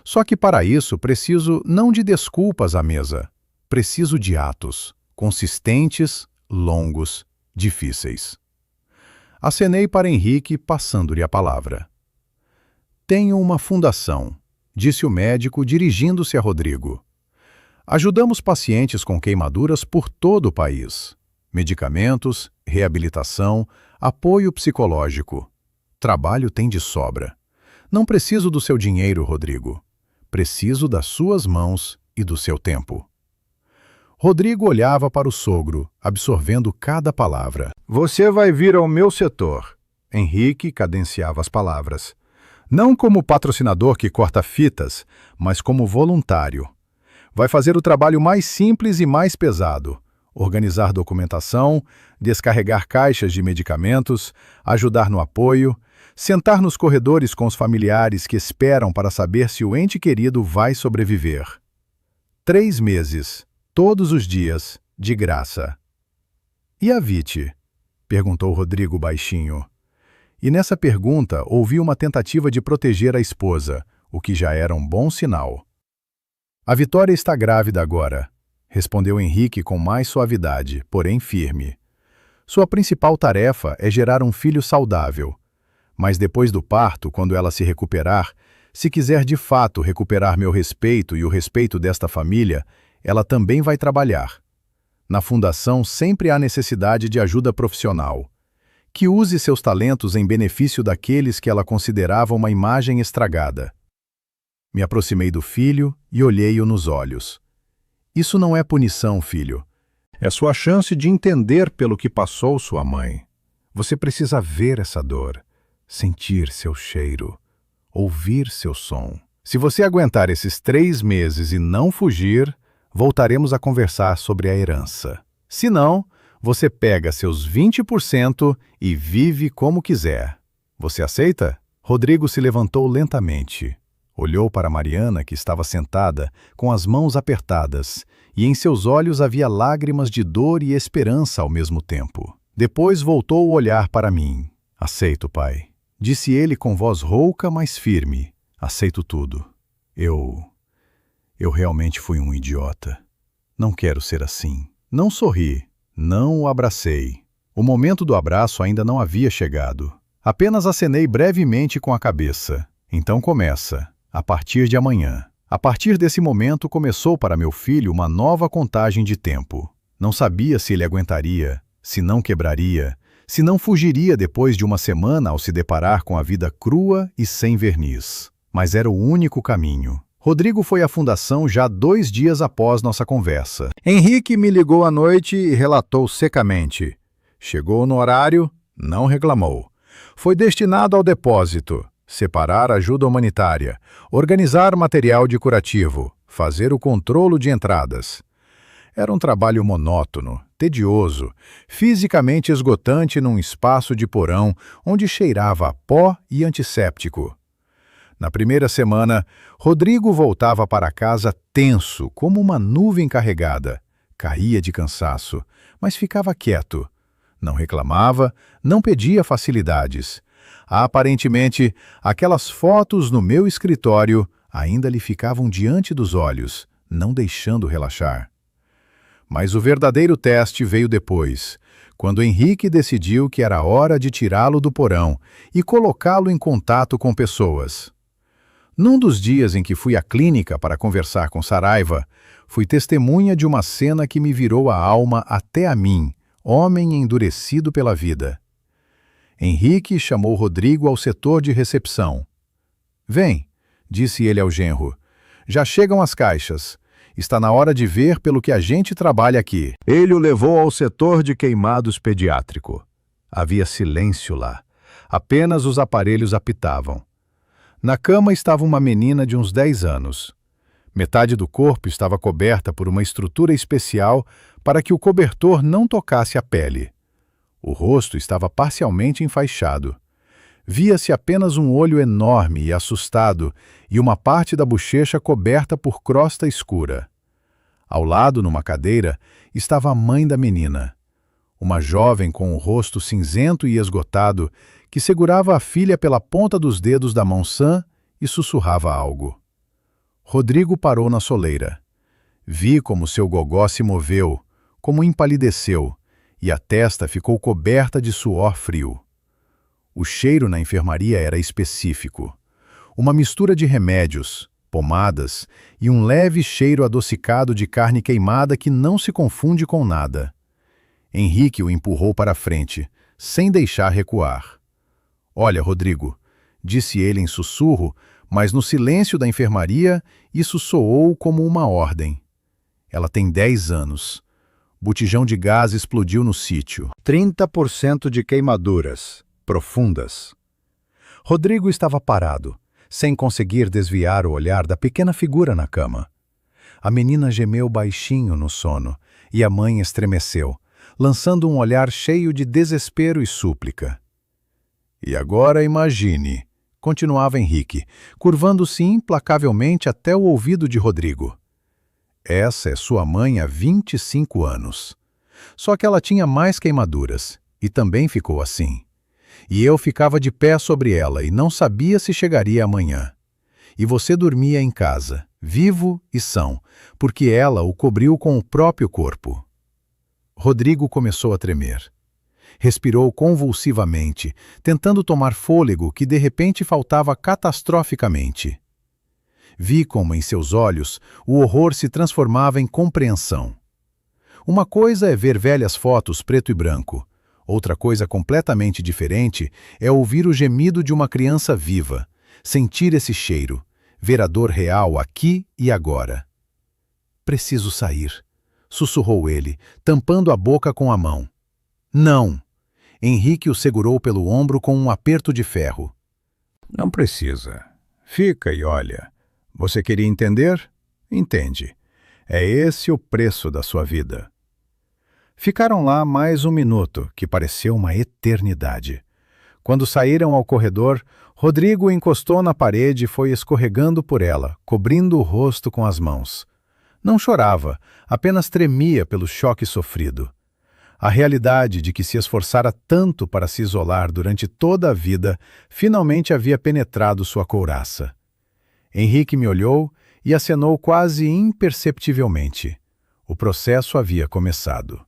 Só que para isso preciso não de desculpas à mesa, preciso de atos, consistentes, longos, difíceis. Acenei para Henrique, passando-lhe a palavra. Tenho uma fundação, disse o médico, dirigindo-se a Rodrigo. Ajudamos pacientes com queimaduras por todo o país. Medicamentos, reabilitação, apoio psicológico. Trabalho tem de sobra. Não preciso do seu dinheiro, Rodrigo. Preciso das suas mãos e do seu tempo. Rodrigo olhava para o sogro, absorvendo cada palavra. Você vai vir ao meu setor. Henrique cadenciava as palavras. Não como patrocinador que corta fitas, mas como voluntário. Vai fazer o trabalho mais simples e mais pesado. Organizar documentação, descarregar caixas de medicamentos, ajudar no apoio, sentar nos corredores com os familiares que esperam para saber se o ente querido vai sobreviver. 3 meses. Todos os dias, de graça. E a Viti? Perguntou Rodrigo baixinho. E nessa pergunta ouvi uma tentativa de proteger a esposa, o que já era um bom sinal. A Vitória está grávida agora, respondeu Henrique com mais suavidade, porém firme. Sua principal tarefa é gerar um filho saudável. Mas depois do parto, quando ela se recuperar, se quiser de fato recuperar meu respeito e o respeito desta família, ela também vai trabalhar. Na fundação sempre há necessidade de ajuda profissional. Que use seus talentos em benefício daqueles que ela considerava uma imagem estragada. Me aproximei do filho e olhei-o nos olhos. Isso não é punição, filho. É sua chance de entender pelo que passou sua mãe. Você precisa ver essa dor, sentir seu cheiro, ouvir seu som. Se você aguentar esses 3 meses e não fugir, voltaremos a conversar sobre a herança. Se não, você pega seus 20% e vive como quiser. Você aceita? Rodrigo se levantou lentamente. Olhou para Mariana, que estava sentada, com as mãos apertadas, e em seus olhos havia lágrimas de dor e esperança ao mesmo tempo. Depois voltou o olhar para mim. Aceito, pai. Disse ele com voz rouca, mas firme. Aceito tudo. Eu realmente fui um idiota. Não quero ser assim. Não sorri. Não o abracei. O momento do abraço ainda não havia chegado. Apenas acenei brevemente com a cabeça. Então começa. A partir de amanhã. A partir desse momento começou para meu filho uma nova contagem de tempo. Não sabia se ele aguentaria, se não quebraria, se não fugiria depois de uma semana ao se deparar com a vida crua e sem verniz. Mas era o único caminho. Rodrigo foi à fundação já 2 dias após nossa conversa. Henrique me ligou à noite e relatou secamente. Chegou no horário, não reclamou. Foi destinado ao depósito, separar ajuda humanitária, organizar material de curativo, fazer o controle de entradas. Era um trabalho monótono, tedioso, fisicamente esgotante num espaço de porão onde cheirava a pó e antisséptico. Na primeira semana, Rodrigo voltava para casa tenso, como uma nuvem carregada. Caía de cansaço, mas ficava quieto. Não reclamava, não pedia facilidades. Aparentemente, aquelas fotos no meu escritório ainda lhe ficavam diante dos olhos, não deixando relaxar. Mas o verdadeiro teste veio depois, quando Henrique decidiu que era hora de tirá-lo do porão e colocá-lo em contato com pessoas. Num dos dias em que fui à clínica para conversar com Saraiva, fui testemunha de uma cena que me virou a alma até a mim, homem endurecido pela vida. Henrique chamou Rodrigo ao setor de recepção. Vem, disse ele ao genro. Já chegam as caixas. Está na hora de ver pelo que a gente trabalha aqui. Ele o levou ao setor de queimados pediátrico. Havia silêncio lá. Apenas os aparelhos apitavam. Na cama estava uma menina de uns 10 anos. Metade do corpo estava coberta por uma estrutura especial para que o cobertor não tocasse a pele. O rosto estava parcialmente enfaixado. Via-se apenas um olho enorme e assustado e uma parte da bochecha coberta por crosta escura. Ao lado, numa cadeira, estava a mãe da menina, uma jovem com o rosto cinzento e esgotado que segurava a filha pela ponta dos dedos da mão sã e sussurrava algo. Rodrigo parou na soleira. Vi como seu gogó se moveu, como empalideceu, e a testa ficou coberta de suor frio. O cheiro na enfermaria era específico. Uma mistura de remédios, pomadas e um leve cheiro adocicado de carne queimada que não se confunde com nada. Henrique o empurrou para a frente, sem deixar recuar. "Olha, Rodrigo", disse ele em sussurro, mas no silêncio da enfermaria isso soou como uma ordem. Ela tem 10 anos. Botijão de gás explodiu no sítio. 30% de queimaduras, profundas. Rodrigo estava parado, sem conseguir desviar o olhar da pequena figura na cama. A menina gemeu baixinho no sono, e a mãe estremeceu, lançando um olhar cheio de desespero e súplica. "E agora imagine", continuava Henrique, curvando-se implacavelmente até o ouvido de Rodrigo. "Essa é sua mãe há 25 anos. Só que ela tinha mais queimaduras, e também ficou assim. E eu ficava de pé sobre ela e não sabia se chegaria amanhã. E você dormia em casa, vivo e são, porque ela o cobriu com o próprio corpo." Rodrigo começou a tremer. Respirou convulsivamente, tentando tomar fôlego que de repente faltava catastroficamente. Vi como em seus olhos o horror se transformava em compreensão. Uma coisa é ver velhas fotos preto e branco. Outra coisa completamente diferente é ouvir o gemido de uma criança viva, sentir esse cheiro, ver a dor real aqui e agora. "Preciso sair", sussurrou ele, tampando a boca com a mão. "Não!" Henrique o segurou pelo ombro com um aperto de ferro. "Não precisa. Fica e olha. Você queria entender? Entende. É esse o preço da sua vida." Ficaram lá mais um minuto, que pareceu uma eternidade. Quando saíram ao corredor, Rodrigo encostou na parede e foi escorregando por ela, cobrindo o rosto com as mãos. Não chorava, apenas tremia pelo choque sofrido. A realidade de que se esforçara tanto para se isolar durante toda a vida finalmente havia penetrado sua couraça. Henrique me olhou e acenou quase imperceptivelmente. O processo havia começado.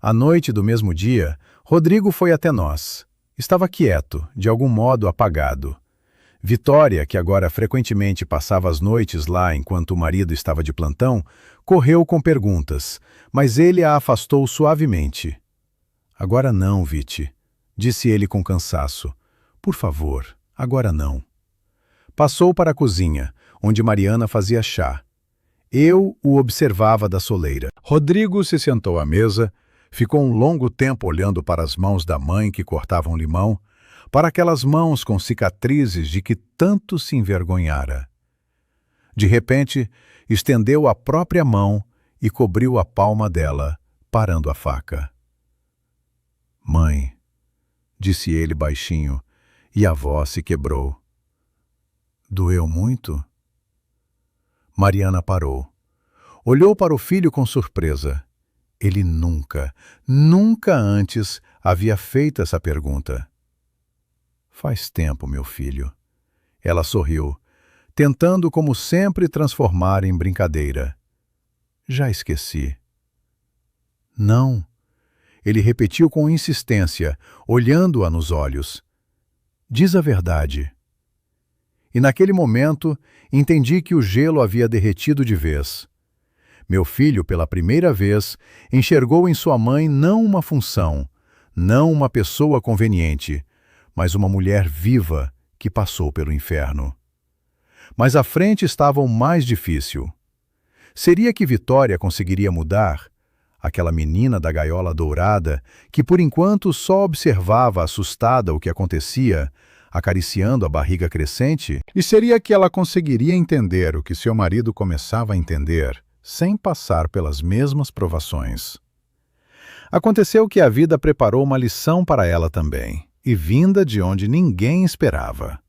À noite do mesmo dia, Rodrigo foi até nós. Estava quieto, de algum modo apagado. Vitória, que agora frequentemente passava as noites lá enquanto o marido estava de plantão, correu com perguntas, mas ele a afastou suavemente. "Agora não, Viti", disse ele com cansaço. "Por favor, agora não." Passou para a cozinha, onde Mariana fazia chá. Eu o observava da soleira. Rodrigo se sentou à mesa, ficou um longo tempo olhando para as mãos da mãe que cortavam limão, para aquelas mãos com cicatrizes de que tanto se envergonhara. De repente, estendeu a própria mão e cobriu a palma dela, parando a faca. "Mãe", disse ele baixinho, e a voz se quebrou. "Doeu muito?" Mariana parou. Olhou para o filho com surpresa. Ele nunca antes havia feito essa pergunta. "Faz tempo, meu filho." Ela sorriu, tentando, como sempre, transformar em brincadeira. "Já esqueci." "Não." Ele repetiu com insistência, olhando-a nos olhos. "Diz a verdade." E naquele momento, entendi que o gelo havia derretido de vez. Meu filho, pela primeira vez, enxergou em sua mãe não uma função, não uma pessoa conveniente, mas uma mulher viva que passou pelo inferno. Mas à frente estava o mais difícil. Seria que Vitória conseguiria mudar? Aquela menina da gaiola dourada, que por enquanto só observava assustada o que acontecia, acariciando a barriga crescente? E seria que ela conseguiria entender o que seu marido começava a entender, sem passar pelas mesmas provações? Aconteceu que a vida preparou uma lição para ela também, e vinda de onde ninguém esperava.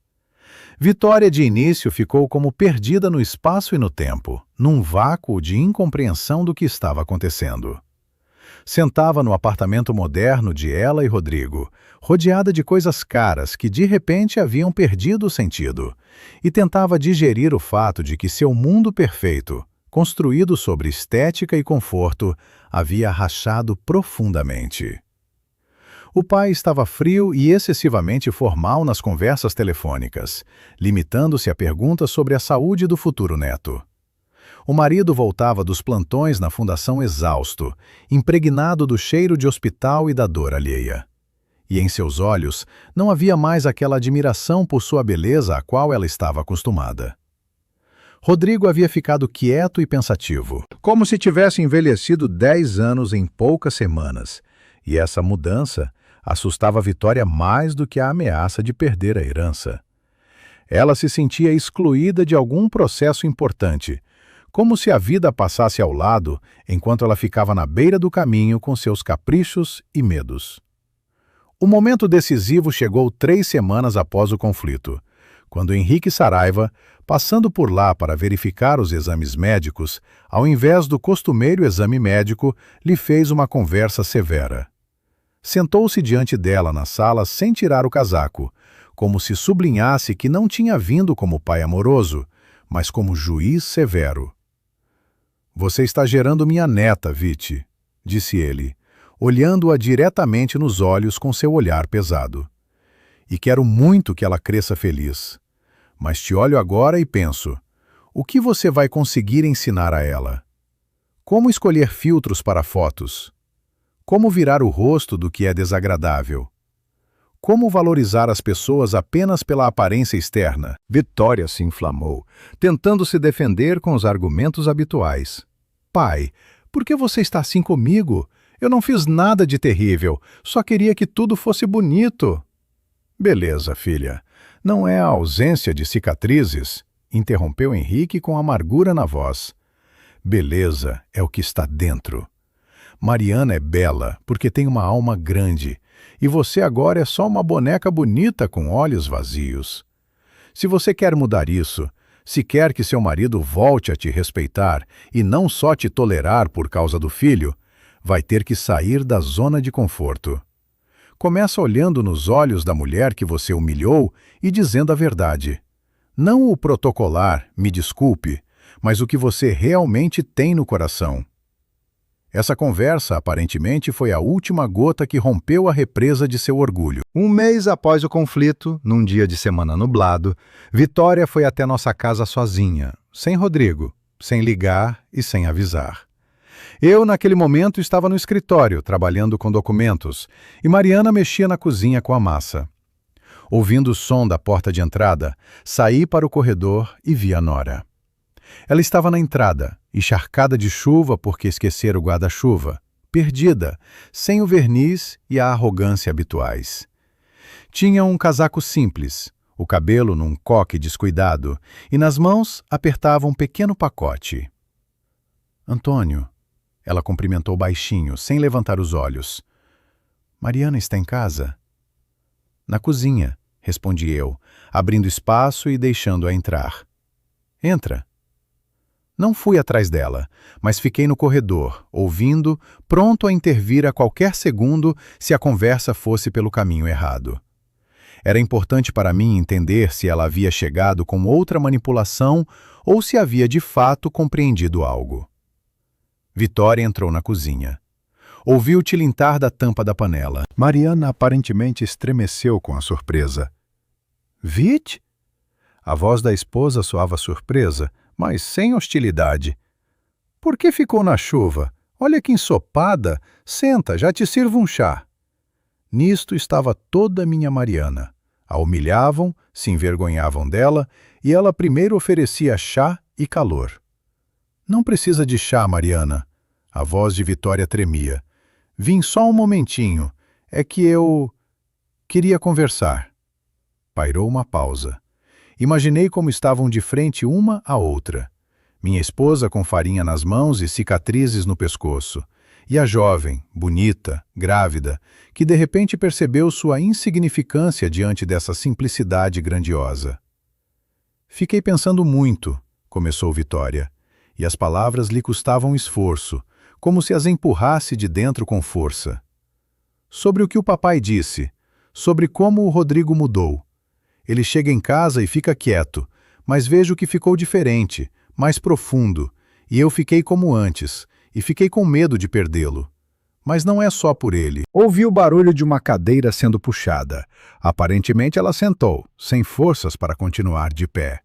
Vitória, de início, ficou como perdida no espaço e no tempo, num vácuo de incompreensão do que estava acontecendo. Sentava no apartamento moderno de ela e Rodrigo, rodeada de coisas caras que de repente haviam perdido o sentido, e tentava digerir o fato de que seu mundo perfeito, construído sobre estética e conforto, havia rachado profundamente. O pai estava frio e excessivamente formal nas conversas telefônicas, limitando-se a perguntas sobre a saúde do futuro neto. O marido voltava dos plantões na fundação exausto, impregnado do cheiro de hospital e da dor alheia. E em seus olhos não havia mais aquela admiração por sua beleza a qual ela estava acostumada. Rodrigo havia ficado quieto e pensativo, como se tivesse envelhecido 10 anos em poucas semanas, e essa mudança assustava Vitória mais do que a ameaça de perder a herança. Ela se sentia excluída de algum processo importante, como se a vida passasse ao lado enquanto ela ficava na beira do caminho com seus caprichos e medos. O momento decisivo chegou 3 semanas após o conflito, quando Henrique Saraiva, passando por lá para verificar os exames médicos, ao invés do costumeiro exame médico, lhe fez uma conversa severa. Sentou-se diante dela na sala sem tirar o casaco, como se sublinhasse que não tinha vindo como pai amoroso, mas como juiz severo. "Você está gerando minha neta, Viti", disse ele, olhando-a diretamente nos olhos com seu olhar pesado. "E quero muito que ela cresça feliz. Mas te olho agora e penso, o que você vai conseguir ensinar a ela? Como escolher filtros para fotos? Como virar o rosto do que é desagradável? Como valorizar as pessoas apenas pela aparência externa?" Vitória se inflamou, tentando se defender com os argumentos habituais. "Pai, por que você está assim comigo? Eu não fiz nada de terrível, só queria que tudo fosse bonito." "Beleza, filha. Não é a ausência de cicatrizes", interrompeu Henrique com amargura na voz. "Beleza é o que está dentro. Mariana é bela porque tem uma alma grande, e você agora é só uma boneca bonita com olhos vazios. Se você quer mudar isso, se quer que seu marido volte a te respeitar e não só te tolerar por causa do filho, vai ter que sair da zona de conforto. Começa olhando nos olhos da mulher que você humilhou e dizendo a verdade. Não o protocolar, me desculpe, mas o que você realmente tem no coração." Essa conversa, aparentemente, foi a última gota que rompeu a represa de seu orgulho. Um mês após o conflito, num dia de semana nublado, Vitória foi até nossa casa sozinha, sem Rodrigo, sem ligar e sem avisar. Eu, naquele momento, estava no escritório, trabalhando com documentos, e Mariana mexia na cozinha com a massa. Ouvindo o som da porta de entrada, saí para o corredor e vi a nora. Ela estava na entrada, encharcada de chuva porque esquecera o guarda-chuva, perdida, sem o verniz e a arrogância habituais. Tinha um casaco simples, o cabelo num coque descuidado, e nas mãos apertava um pequeno pacote. "Antônio", ela cumprimentou baixinho, sem levantar os olhos. "Mariana está em casa?" "Na cozinha", respondi eu, abrindo espaço e deixando-a entrar. "Entra." Não fui atrás dela, mas fiquei no corredor, ouvindo, pronto a intervir a qualquer segundo se a conversa fosse pelo caminho errado. Era importante para mim entender se ela havia chegado com outra manipulação ou se havia de fato compreendido algo. Vitória entrou na cozinha. Ouvi o tilintar da tampa da panela. Mariana aparentemente estremeceu com a surpresa. "Vit?" A voz da esposa soava surpresa, mas sem hostilidade. "Por que ficou na chuva? Olha que ensopada! Senta, já te sirvo um chá." Nisto estava toda minha Mariana. A humilhavam, se envergonhavam dela, e ela primeiro oferecia chá e calor. "Não precisa de chá, Mariana." A voz de Vitória tremia. "Vim só um momentinho. É que eu queria conversar." Pairou uma pausa. Imaginei como estavam de frente uma à outra. Minha esposa com farinha nas mãos e cicatrizes no pescoço. E a jovem, bonita, grávida, que de repente percebeu sua insignificância diante dessa simplicidade grandiosa. Fiquei pensando muito, começou Vitória, e as palavras lhe custavam esforço, como se as empurrasse de dentro com força. Sobre o que o papai disse, sobre como o Rodrigo mudou. Ele chega em casa e fica quieto, mas vejo que ficou diferente, mais profundo, e eu fiquei como antes, e fiquei com medo de perdê-lo. Mas não é só por ele. Ouvi o barulho de uma cadeira sendo puxada. Aparentemente ela sentou, sem forças para continuar de pé.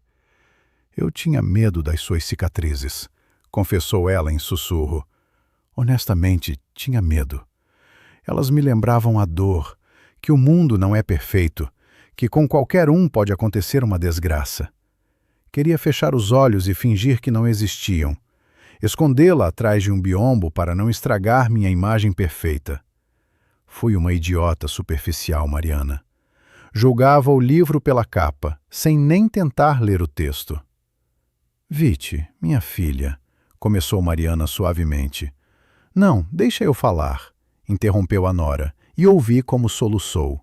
Eu tinha medo das suas cicatrizes, confessou ela em sussurro. Honestamente, tinha medo. Elas me lembravam a dor, que o mundo não é perfeito, que com qualquer um pode acontecer uma desgraça. Queria fechar os olhos e fingir que não existiam, escondê-la atrás de um biombo para não estragar minha imagem perfeita. Fui uma idiota superficial, Mariana. Julgava o livro pela capa, sem nem tentar ler o texto. Vite, minha filha, começou Mariana suavemente. Não, deixa eu falar, interrompeu a nora, e ouvi como soluçou.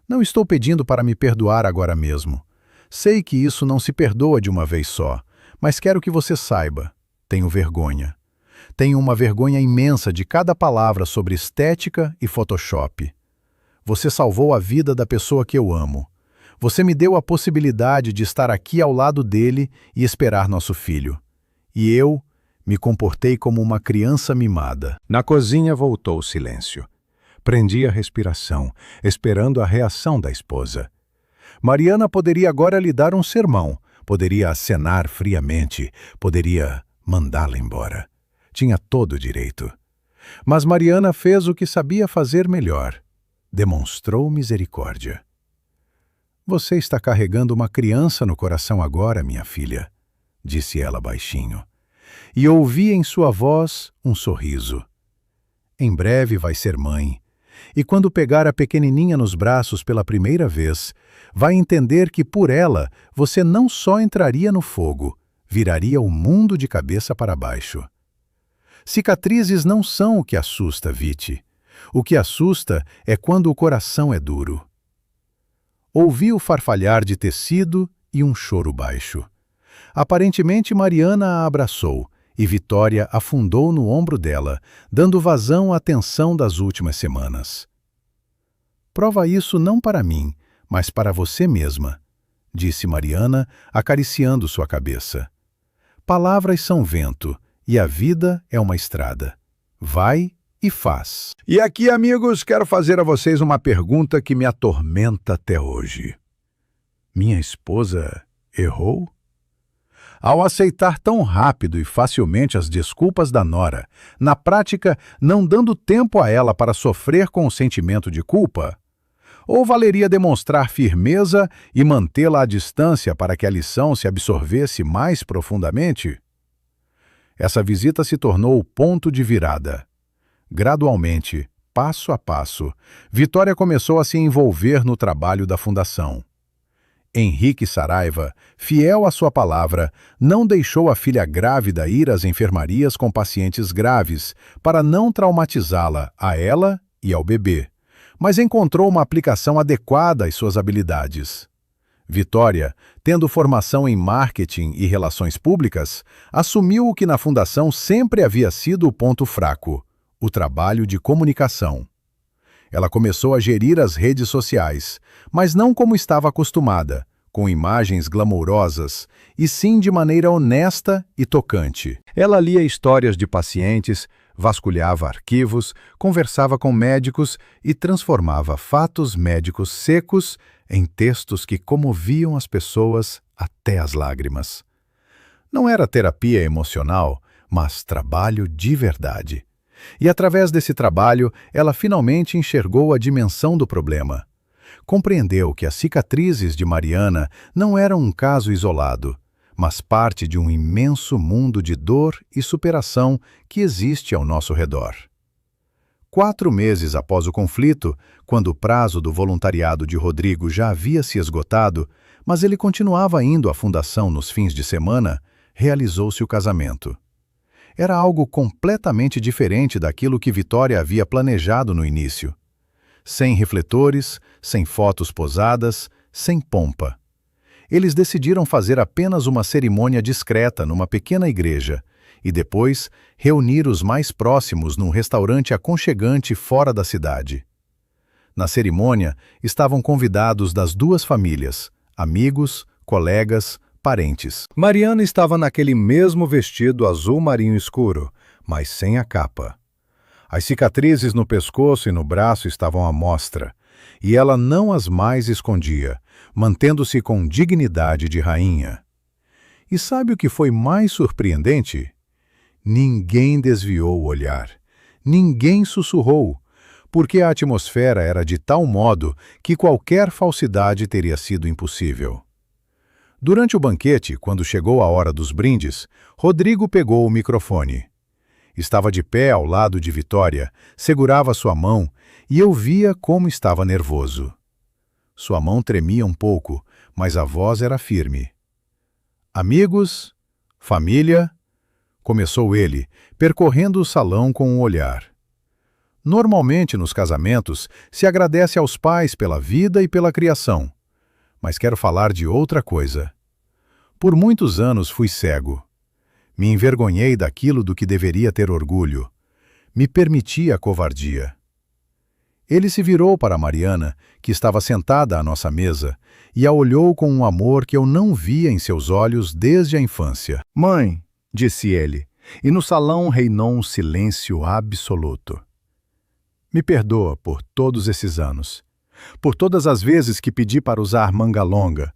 Não estou pedindo para me perdoar agora mesmo. Sei que isso não se perdoa de uma vez só, mas quero que você saiba. Tenho vergonha. Tenho uma vergonha imensa de cada palavra sobre estética e Photoshop. Você salvou a vida da pessoa que eu amo. Você me deu a possibilidade de estar aqui ao lado dele e esperar nosso filho. E eu me comportei como uma criança mimada. Na cozinha voltou o silêncio. Prendi a respiração, esperando a reação da esposa. Mariana poderia agora lhe dar um sermão, poderia acenar friamente, poderia mandá-la embora. Tinha todo o direito. Mas Mariana fez o que sabia fazer melhor. Demonstrou misericórdia. Você está carregando uma criança no coração agora, minha filha, disse ela baixinho. E ouvi em sua voz um sorriso. Em breve vai ser mãe, e quando pegar a pequenininha nos braços pela primeira vez, vai entender que por ela você não só entraria no fogo, viraria o mundo de cabeça para baixo. Cicatrizes não são o que assusta, Vite. O que assusta é quando o coração é duro. Ouvi o farfalhar de tecido e um choro baixo. Aparentemente Mariana a abraçou, e Vitória afundou no ombro dela, dando vazão à tensão das últimas semanas. Prova isso não para mim, mas para você mesma, disse Mariana, acariciando sua cabeça. Palavras são vento, e a vida é uma estrada. Vai e faz. E aqui, amigos, quero fazer a vocês uma pergunta que me atormenta até hoje. Minha esposa errou? Ao aceitar tão rápido e facilmente as desculpas da nora, na prática, não dando tempo a ela para sofrer com o sentimento de culpa? Ou valeria demonstrar firmeza e mantê-la à distância para que a lição se absorvesse mais profundamente? Essa visita se tornou o ponto de virada. Gradualmente, passo a passo, Vitória começou a se envolver no trabalho da Fundação. Henrique Saraiva, fiel à sua palavra, não deixou a filha grávida ir às enfermarias com pacientes graves para não traumatizá-la, a ela e ao bebê, mas encontrou uma aplicação adequada às suas habilidades. Vitória, tendo formação em marketing e relações públicas, assumiu o que na Fundação sempre havia sido o ponto fraco: o trabalho de comunicação. Ela começou a gerir as redes sociais, mas não como estava acostumada, com imagens glamourosas, e sim de maneira honesta e tocante. Ela lia histórias de pacientes, vasculhava arquivos, conversava com médicos e transformava fatos médicos secos em textos que comoviam as pessoas até as lágrimas. Não era terapia emocional, mas trabalho de verdade. E através desse trabalho, ela finalmente enxergou a dimensão do problema. Compreendeu que as cicatrizes de Mariana não eram um caso isolado, mas parte de um imenso mundo de dor e superação que existe ao nosso redor. 4 meses após o conflito, quando o prazo do voluntariado de Rodrigo já havia se esgotado, mas ele continuava indo à Fundação nos fins de semana, realizou-se o casamento. Era algo completamente diferente daquilo que Vitória havia planejado no início. Sem refletores, sem fotos posadas, sem pompa. Eles decidiram fazer apenas uma cerimônia discreta numa pequena igreja e depois reunir os mais próximos num restaurante aconchegante fora da cidade. Na cerimônia estavam convidados das duas famílias, amigos, colegas, parentes. Mariana estava naquele mesmo vestido azul marinho escuro, mas sem a capa. As cicatrizes no pescoço e no braço estavam à mostra, e ela não as mais escondia, mantendo-se com dignidade de rainha. E sabe o que foi mais surpreendente? Ninguém desviou o olhar, ninguém sussurrou, porque a atmosfera era de tal modo que qualquer falsidade teria sido impossível. Durante o banquete, quando chegou a hora dos brindes, Rodrigo pegou o microfone. Estava de pé ao lado de Vitória, segurava sua mão e eu via como estava nervoso. Sua mão tremia um pouco, mas a voz era firme. Amigos, família, começou ele, percorrendo o salão com um olhar. Normalmente, nos casamentos, se agradece aos pais pela vida e pela criação. Mas quero falar de outra coisa. Por muitos anos fui cego. Me envergonhei daquilo do que deveria ter orgulho. Me permiti a covardia. Ele se virou para Mariana, que estava sentada à nossa mesa, e a olhou com um amor que eu não via em seus olhos desde a infância. Mãe, disse ele, e no salão reinou um silêncio absoluto. Me perdoa por todos esses anos, por todas as vezes que pedi para usar manga longa,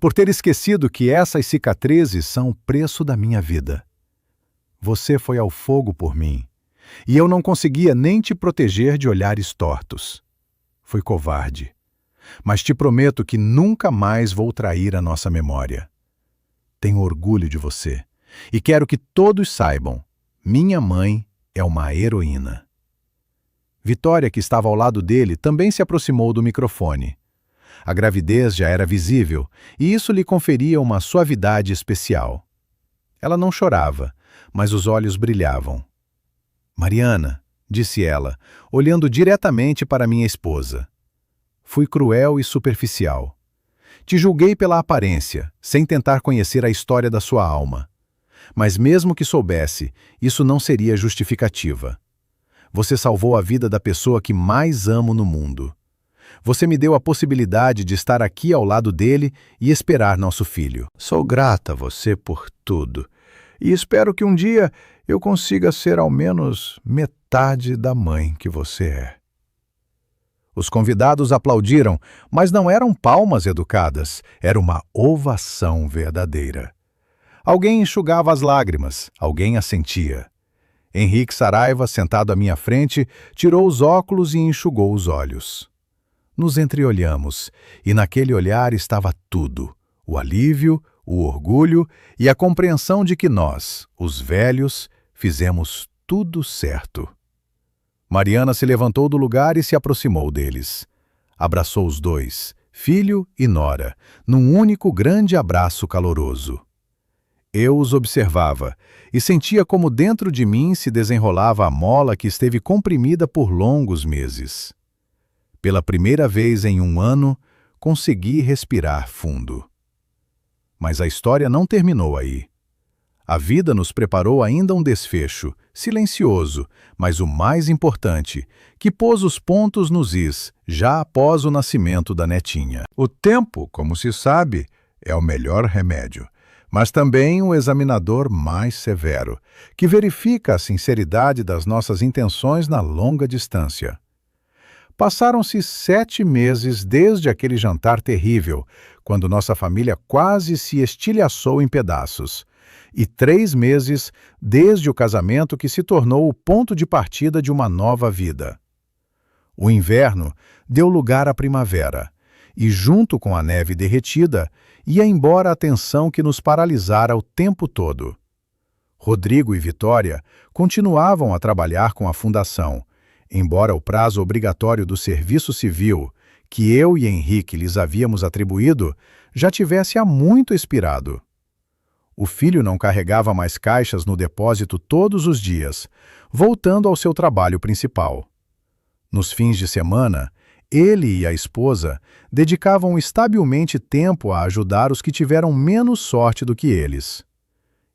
por ter esquecido que essas cicatrizes são o preço da minha vida. Você foi ao fogo por mim, e eu não conseguia nem te proteger de olhares tortos. Fui covarde, mas te prometo que nunca mais vou trair a nossa memória. Tenho orgulho de você, e quero que todos saibam, minha mãe é uma heroína. Vitória, que estava ao lado dele, também se aproximou do microfone. A gravidez já era visível, e isso lhe conferia uma suavidade especial. Ela não chorava, mas os olhos brilhavam. Mariana, disse ela, olhando diretamente para minha esposa. Fui cruel e superficial. Te julguei pela aparência, sem tentar conhecer a história da sua alma. Mas mesmo que soubesse, isso não seria justificativa. Você salvou a vida da pessoa que mais amo no mundo. Você me deu a possibilidade de estar aqui ao lado dele e esperar nosso filho. Sou grata a você por tudo, e espero que um dia eu consiga ser ao menos metade da mãe que você é. Os convidados aplaudiram, mas não eram palmas educadas, era uma ovação verdadeira. Alguém enxugava as lágrimas, alguém assentia. Henrique Saraiva, sentado à minha frente, tirou os óculos e enxugou os olhos. Nos entreolhamos, e naquele olhar estava tudo: o alívio, o orgulho e a compreensão de que nós, os velhos, fizemos tudo certo. Mariana se levantou do lugar e se aproximou deles. Abraçou os dois, filho e nora, num único grande abraço caloroso. Eu os observava e sentia como dentro de mim se desenrolava a mola que esteve comprimida por longos meses. Pela primeira vez em um ano, consegui respirar fundo. Mas a história não terminou aí. A vida nos preparou ainda um desfecho, silencioso, mas o mais importante, que pôs os pontos nos is, já após o nascimento da netinha. O tempo, como se sabe, é o melhor remédio, mas também o examinador mais severo, que verifica a sinceridade das nossas intenções na longa distância. Passaram-se 7 meses desde aquele jantar terrível, quando nossa família quase se estilhaçou em pedaços, e 3 meses desde o casamento que se tornou o ponto de partida de uma nova vida. O inverno deu lugar à primavera, e junto com a neve derretida, ia embora a tensão que nos paralisara o tempo todo. Rodrigo e Vitória continuavam a trabalhar com a fundação, embora o prazo obrigatório do serviço civil, que eu e Henrique lhes havíamos atribuído, já tivesse há muito expirado. O filho não carregava mais caixas no depósito todos os dias, voltando ao seu trabalho principal. Nos fins de semana, ele e a esposa dedicavam estabilmente tempo a ajudar os que tiveram menos sorte do que eles.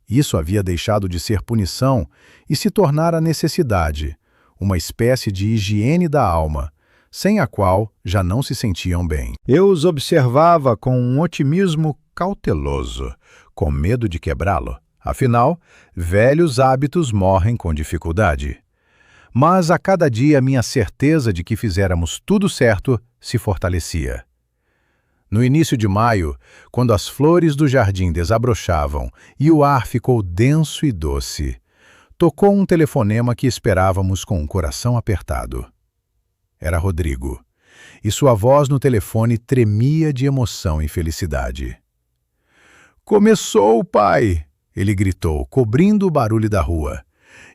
Isso havia deixado de ser punição e se tornara necessidade, uma espécie de higiene da alma, sem a qual já não se sentiam bem. Eu os observava com um otimismo cauteloso, com medo de quebrá-lo. Afinal, velhos hábitos morrem com dificuldade. Mas a cada dia minha certeza de que fizéramos tudo certo se fortalecia. No início de maio, quando as flores do jardim desabrochavam e o ar ficou denso e doce, tocou um telefonema que esperávamos com o coração apertado. Era Rodrigo, e sua voz no telefone tremia de emoção e felicidade. "Começou, pai!" ele gritou, cobrindo o barulho da rua.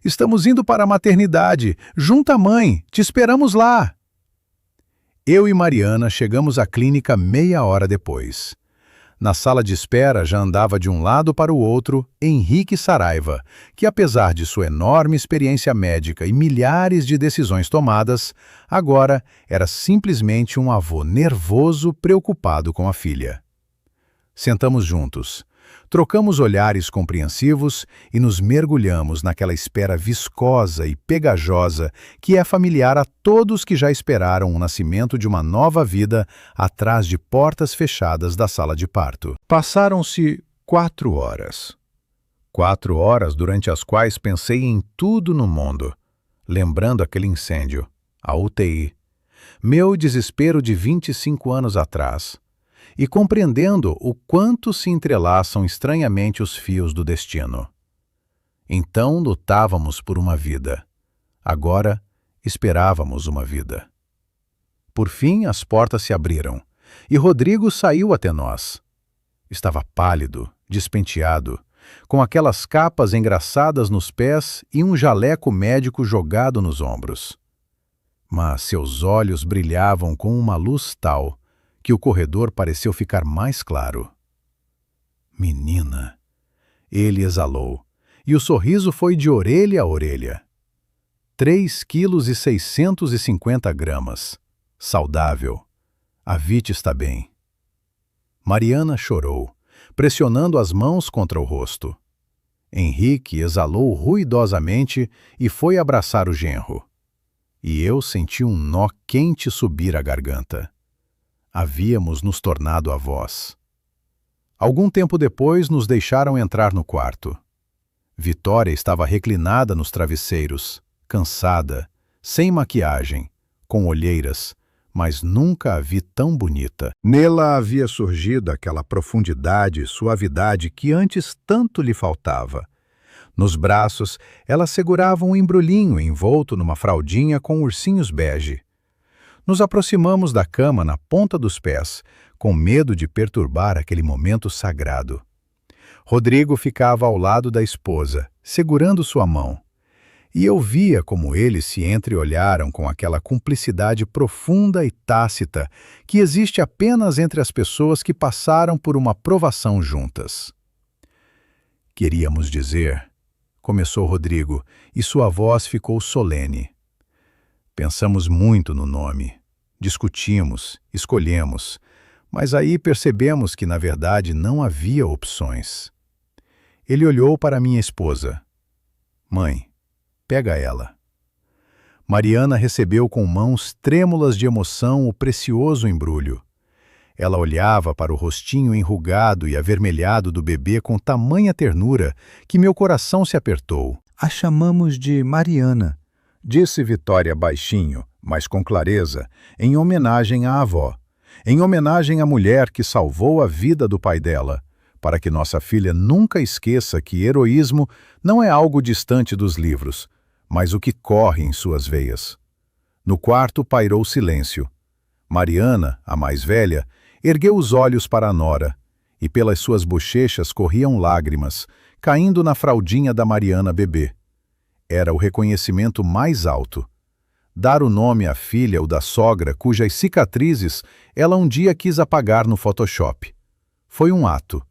"Estamos indo para a maternidade. Junta a mãe. Te esperamos lá." Eu e Mariana chegamos à clínica meia hora depois. Na sala de espera já andava de um lado para o outro Henrique Saraiva, que apesar de sua enorme experiência médica e milhares de decisões tomadas, agora era simplesmente um avô nervoso preocupado com a filha. Sentamos juntos. Trocamos olhares compreensivos e nos mergulhamos naquela espera viscosa e pegajosa que é familiar a todos que já esperaram o nascimento de uma nova vida atrás de portas fechadas da sala de parto. Passaram-se 4 horas. 4 horas durante as quais pensei em tudo no mundo, lembrando aquele incêndio, a UTI, meu desespero de 25 anos atrás, e compreendendo o quanto se entrelaçam estranhamente os fios do destino. Então lutávamos por uma vida. Agora esperávamos uma vida. Por fim, as portas se abriram, e Rodrigo saiu até nós. Estava pálido, despenteado, com aquelas capas engraçadas nos pés e um jaleco médico jogado nos ombros. Mas seus olhos brilhavam com uma luz tal que o corredor pareceu ficar mais claro. "Menina!" Ele exalou, e o sorriso foi de orelha a orelha. 3,650 kg. Saudável. A Vite está bem. Mariana chorou, pressionando as mãos contra o rosto. Henrique exalou ruidosamente e foi abraçar o genro. E eu senti um nó quente subir a garganta. Havíamos nos tornado avós. Algum tempo depois nos deixaram entrar no quarto. Vitória estava reclinada nos travesseiros, cansada, sem maquiagem, com olheiras, mas nunca a vi tão bonita. Nela havia surgido aquela profundidade e suavidade que antes tanto lhe faltava. Nos braços, ela segurava um embrulhinho envolto numa fraldinha com ursinhos bege. Nos aproximamos da cama na ponta dos pés, com medo de perturbar aquele momento sagrado. Rodrigo ficava ao lado da esposa, segurando sua mão. E eu via como eles se entreolharam com aquela cumplicidade profunda e tácita que existe apenas entre as pessoas que passaram por uma provação juntas. "Queríamos dizer", começou Rodrigo, e sua voz ficou solene. "Pensamos muito no nome. Discutimos, escolhemos, mas aí percebemos que, na verdade, não havia opções." Ele olhou para minha esposa. "Mãe, pega ela." Mariana recebeu com mãos trêmulas de emoção o precioso embrulho. Ela olhava para o rostinho enrugado e avermelhado do bebê com tamanha ternura que meu coração se apertou. "A chamamos de Mariana", disse Vitória baixinho, mas com clareza, em homenagem à avó, em homenagem à mulher que salvou a vida do pai dela, para que nossa filha nunca esqueça que heroísmo não é algo distante dos livros, mas o que corre em suas veias. No quarto pairou silêncio. Mariana, a mais velha, ergueu os olhos para a nora, e pelas suas bochechas corriam lágrimas, caindo na fraldinha da Mariana bebê. Era o reconhecimento mais alto. Dar o nome à filha ou da sogra cujas cicatrizes ela um dia quis apagar no Photoshop. Foi um ato.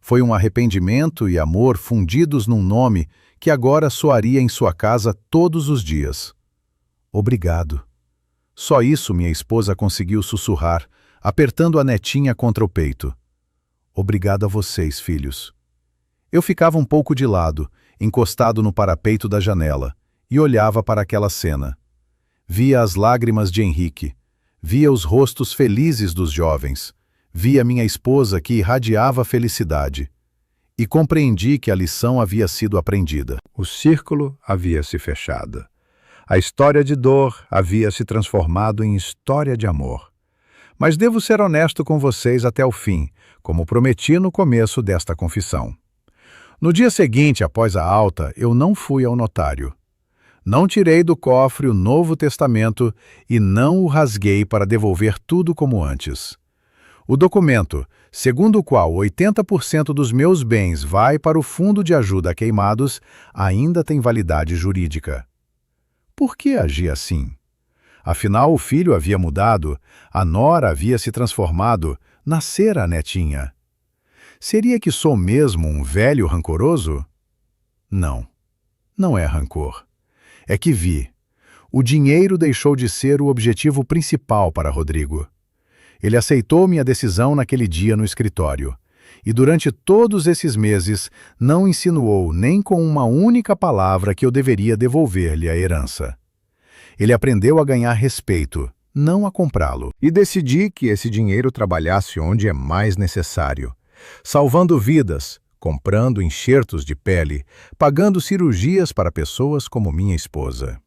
Foi um arrependimento e amor fundidos num nome que agora soaria em sua casa todos os dias. Obrigado. Só isso minha esposa conseguiu sussurrar, apertando a netinha contra o peito. Obrigado a vocês, filhos. Eu ficava um pouco de lado, encostado no parapeito da janela, e olhava para aquela cena. Via as lágrimas de Henrique, via os rostos felizes dos jovens, via minha esposa que irradiava felicidade. E compreendi que a lição havia sido aprendida. O círculo havia se fechado. A história de dor havia se transformado em história de amor. Mas devo ser honesto com vocês até o fim, como prometi no começo desta confissão. No dia seguinte, após a alta, eu não fui ao notário. Não tirei do cofre o Novo Testamento e não o rasguei para devolver tudo como antes. O documento, segundo o qual 80% dos meus bens vai para o Fundo de Ajuda a Queimados, ainda tem validade jurídica. Por que agi assim? Afinal, o filho havia mudado, a nora havia se transformado, nascera a netinha. Seria que sou mesmo um velho rancoroso? Não, não é rancor. É que vi. O dinheiro deixou de ser o objetivo principal para Rodrigo. Ele aceitou minha decisão naquele dia no escritório, e durante todos esses meses não insinuou nem com uma única palavra que eu deveria devolver-lhe a herança. Ele aprendeu a ganhar respeito, não a comprá-lo. E decidi que esse dinheiro trabalhasse onde é mais necessário, salvando vidas, comprando enxertos de pele, pagando cirurgias para pessoas como minha esposa.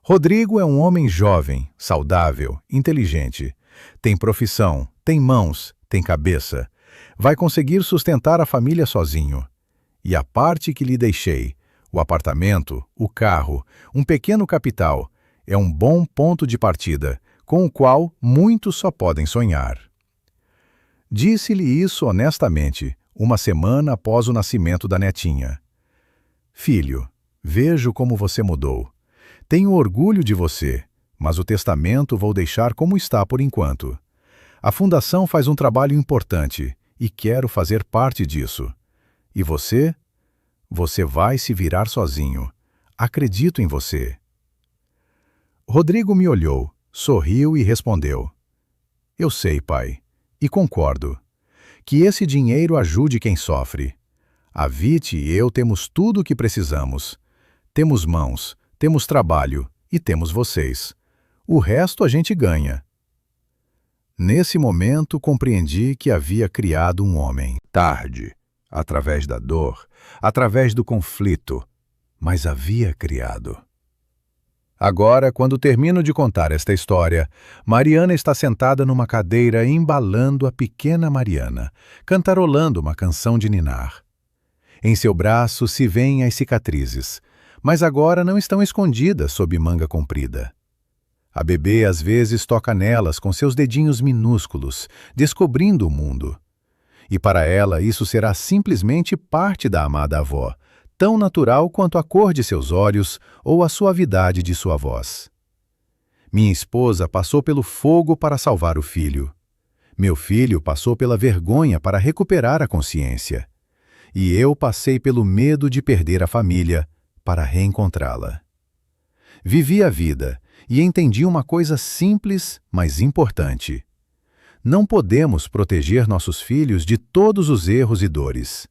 Rodrigo é um homem jovem, saudável, inteligente. Tem profissão, tem mãos, tem cabeça. Vai conseguir sustentar a família sozinho. E a parte que lhe deixei, o apartamento, o carro, um pequeno capital, é um bom ponto de partida, com o qual muitos só podem sonhar. Disse-lhe isso honestamente, uma semana após o nascimento da netinha. Filho, vejo como você mudou. Tenho orgulho de você, mas o testamento vou deixar como está por enquanto. A fundação faz um trabalho importante e quero fazer parte disso. E você? Você vai se virar sozinho. Acredito em você. Rodrigo me olhou, sorriu e respondeu. Eu sei, pai, e concordo. Que esse dinheiro ajude quem sofre. A Vite e eu temos tudo o que precisamos. Temos mãos, temos trabalho e temos vocês. O resto a gente ganha. Nesse momento compreendi que havia criado um homem. Tarde, através da dor, através do conflito, mas havia criado. Agora, quando termino de contar esta história, Mariana está sentada numa cadeira embalando a pequena Mariana, cantarolando uma canção de ninar. Em seu braço se veem as cicatrizes, mas agora não estão escondidas sob manga comprida. A bebê às vezes toca nelas com seus dedinhos minúsculos, descobrindo o mundo. E para ela isso será simplesmente parte da amada avó, tão natural quanto a cor de seus olhos ou a suavidade de sua voz. Minha esposa passou pelo fogo para salvar o filho. Meu filho passou pela vergonha para recuperar a consciência. E eu passei pelo medo de perder a família para reencontrá-la. Vivi a vida e entendi uma coisa simples, mas importante. Não podemos proteger nossos filhos de todos os erros e dores.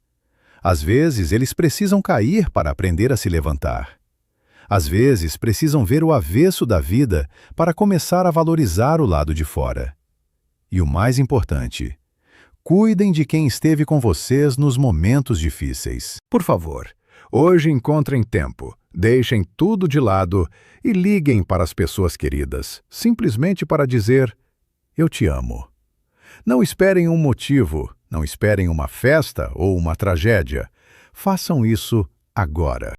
Às vezes, eles precisam cair para aprender a se levantar. Às vezes, precisam ver o avesso da vida para começar a valorizar o lado de fora. E o mais importante, cuidem de quem esteve com vocês nos momentos difíceis. Por favor, hoje encontrem tempo, deixem tudo de lado e liguem para as pessoas queridas, simplesmente para dizer, eu te amo. Não esperem um motivo, não esperem uma festa ou uma tragédia. Façam isso agora.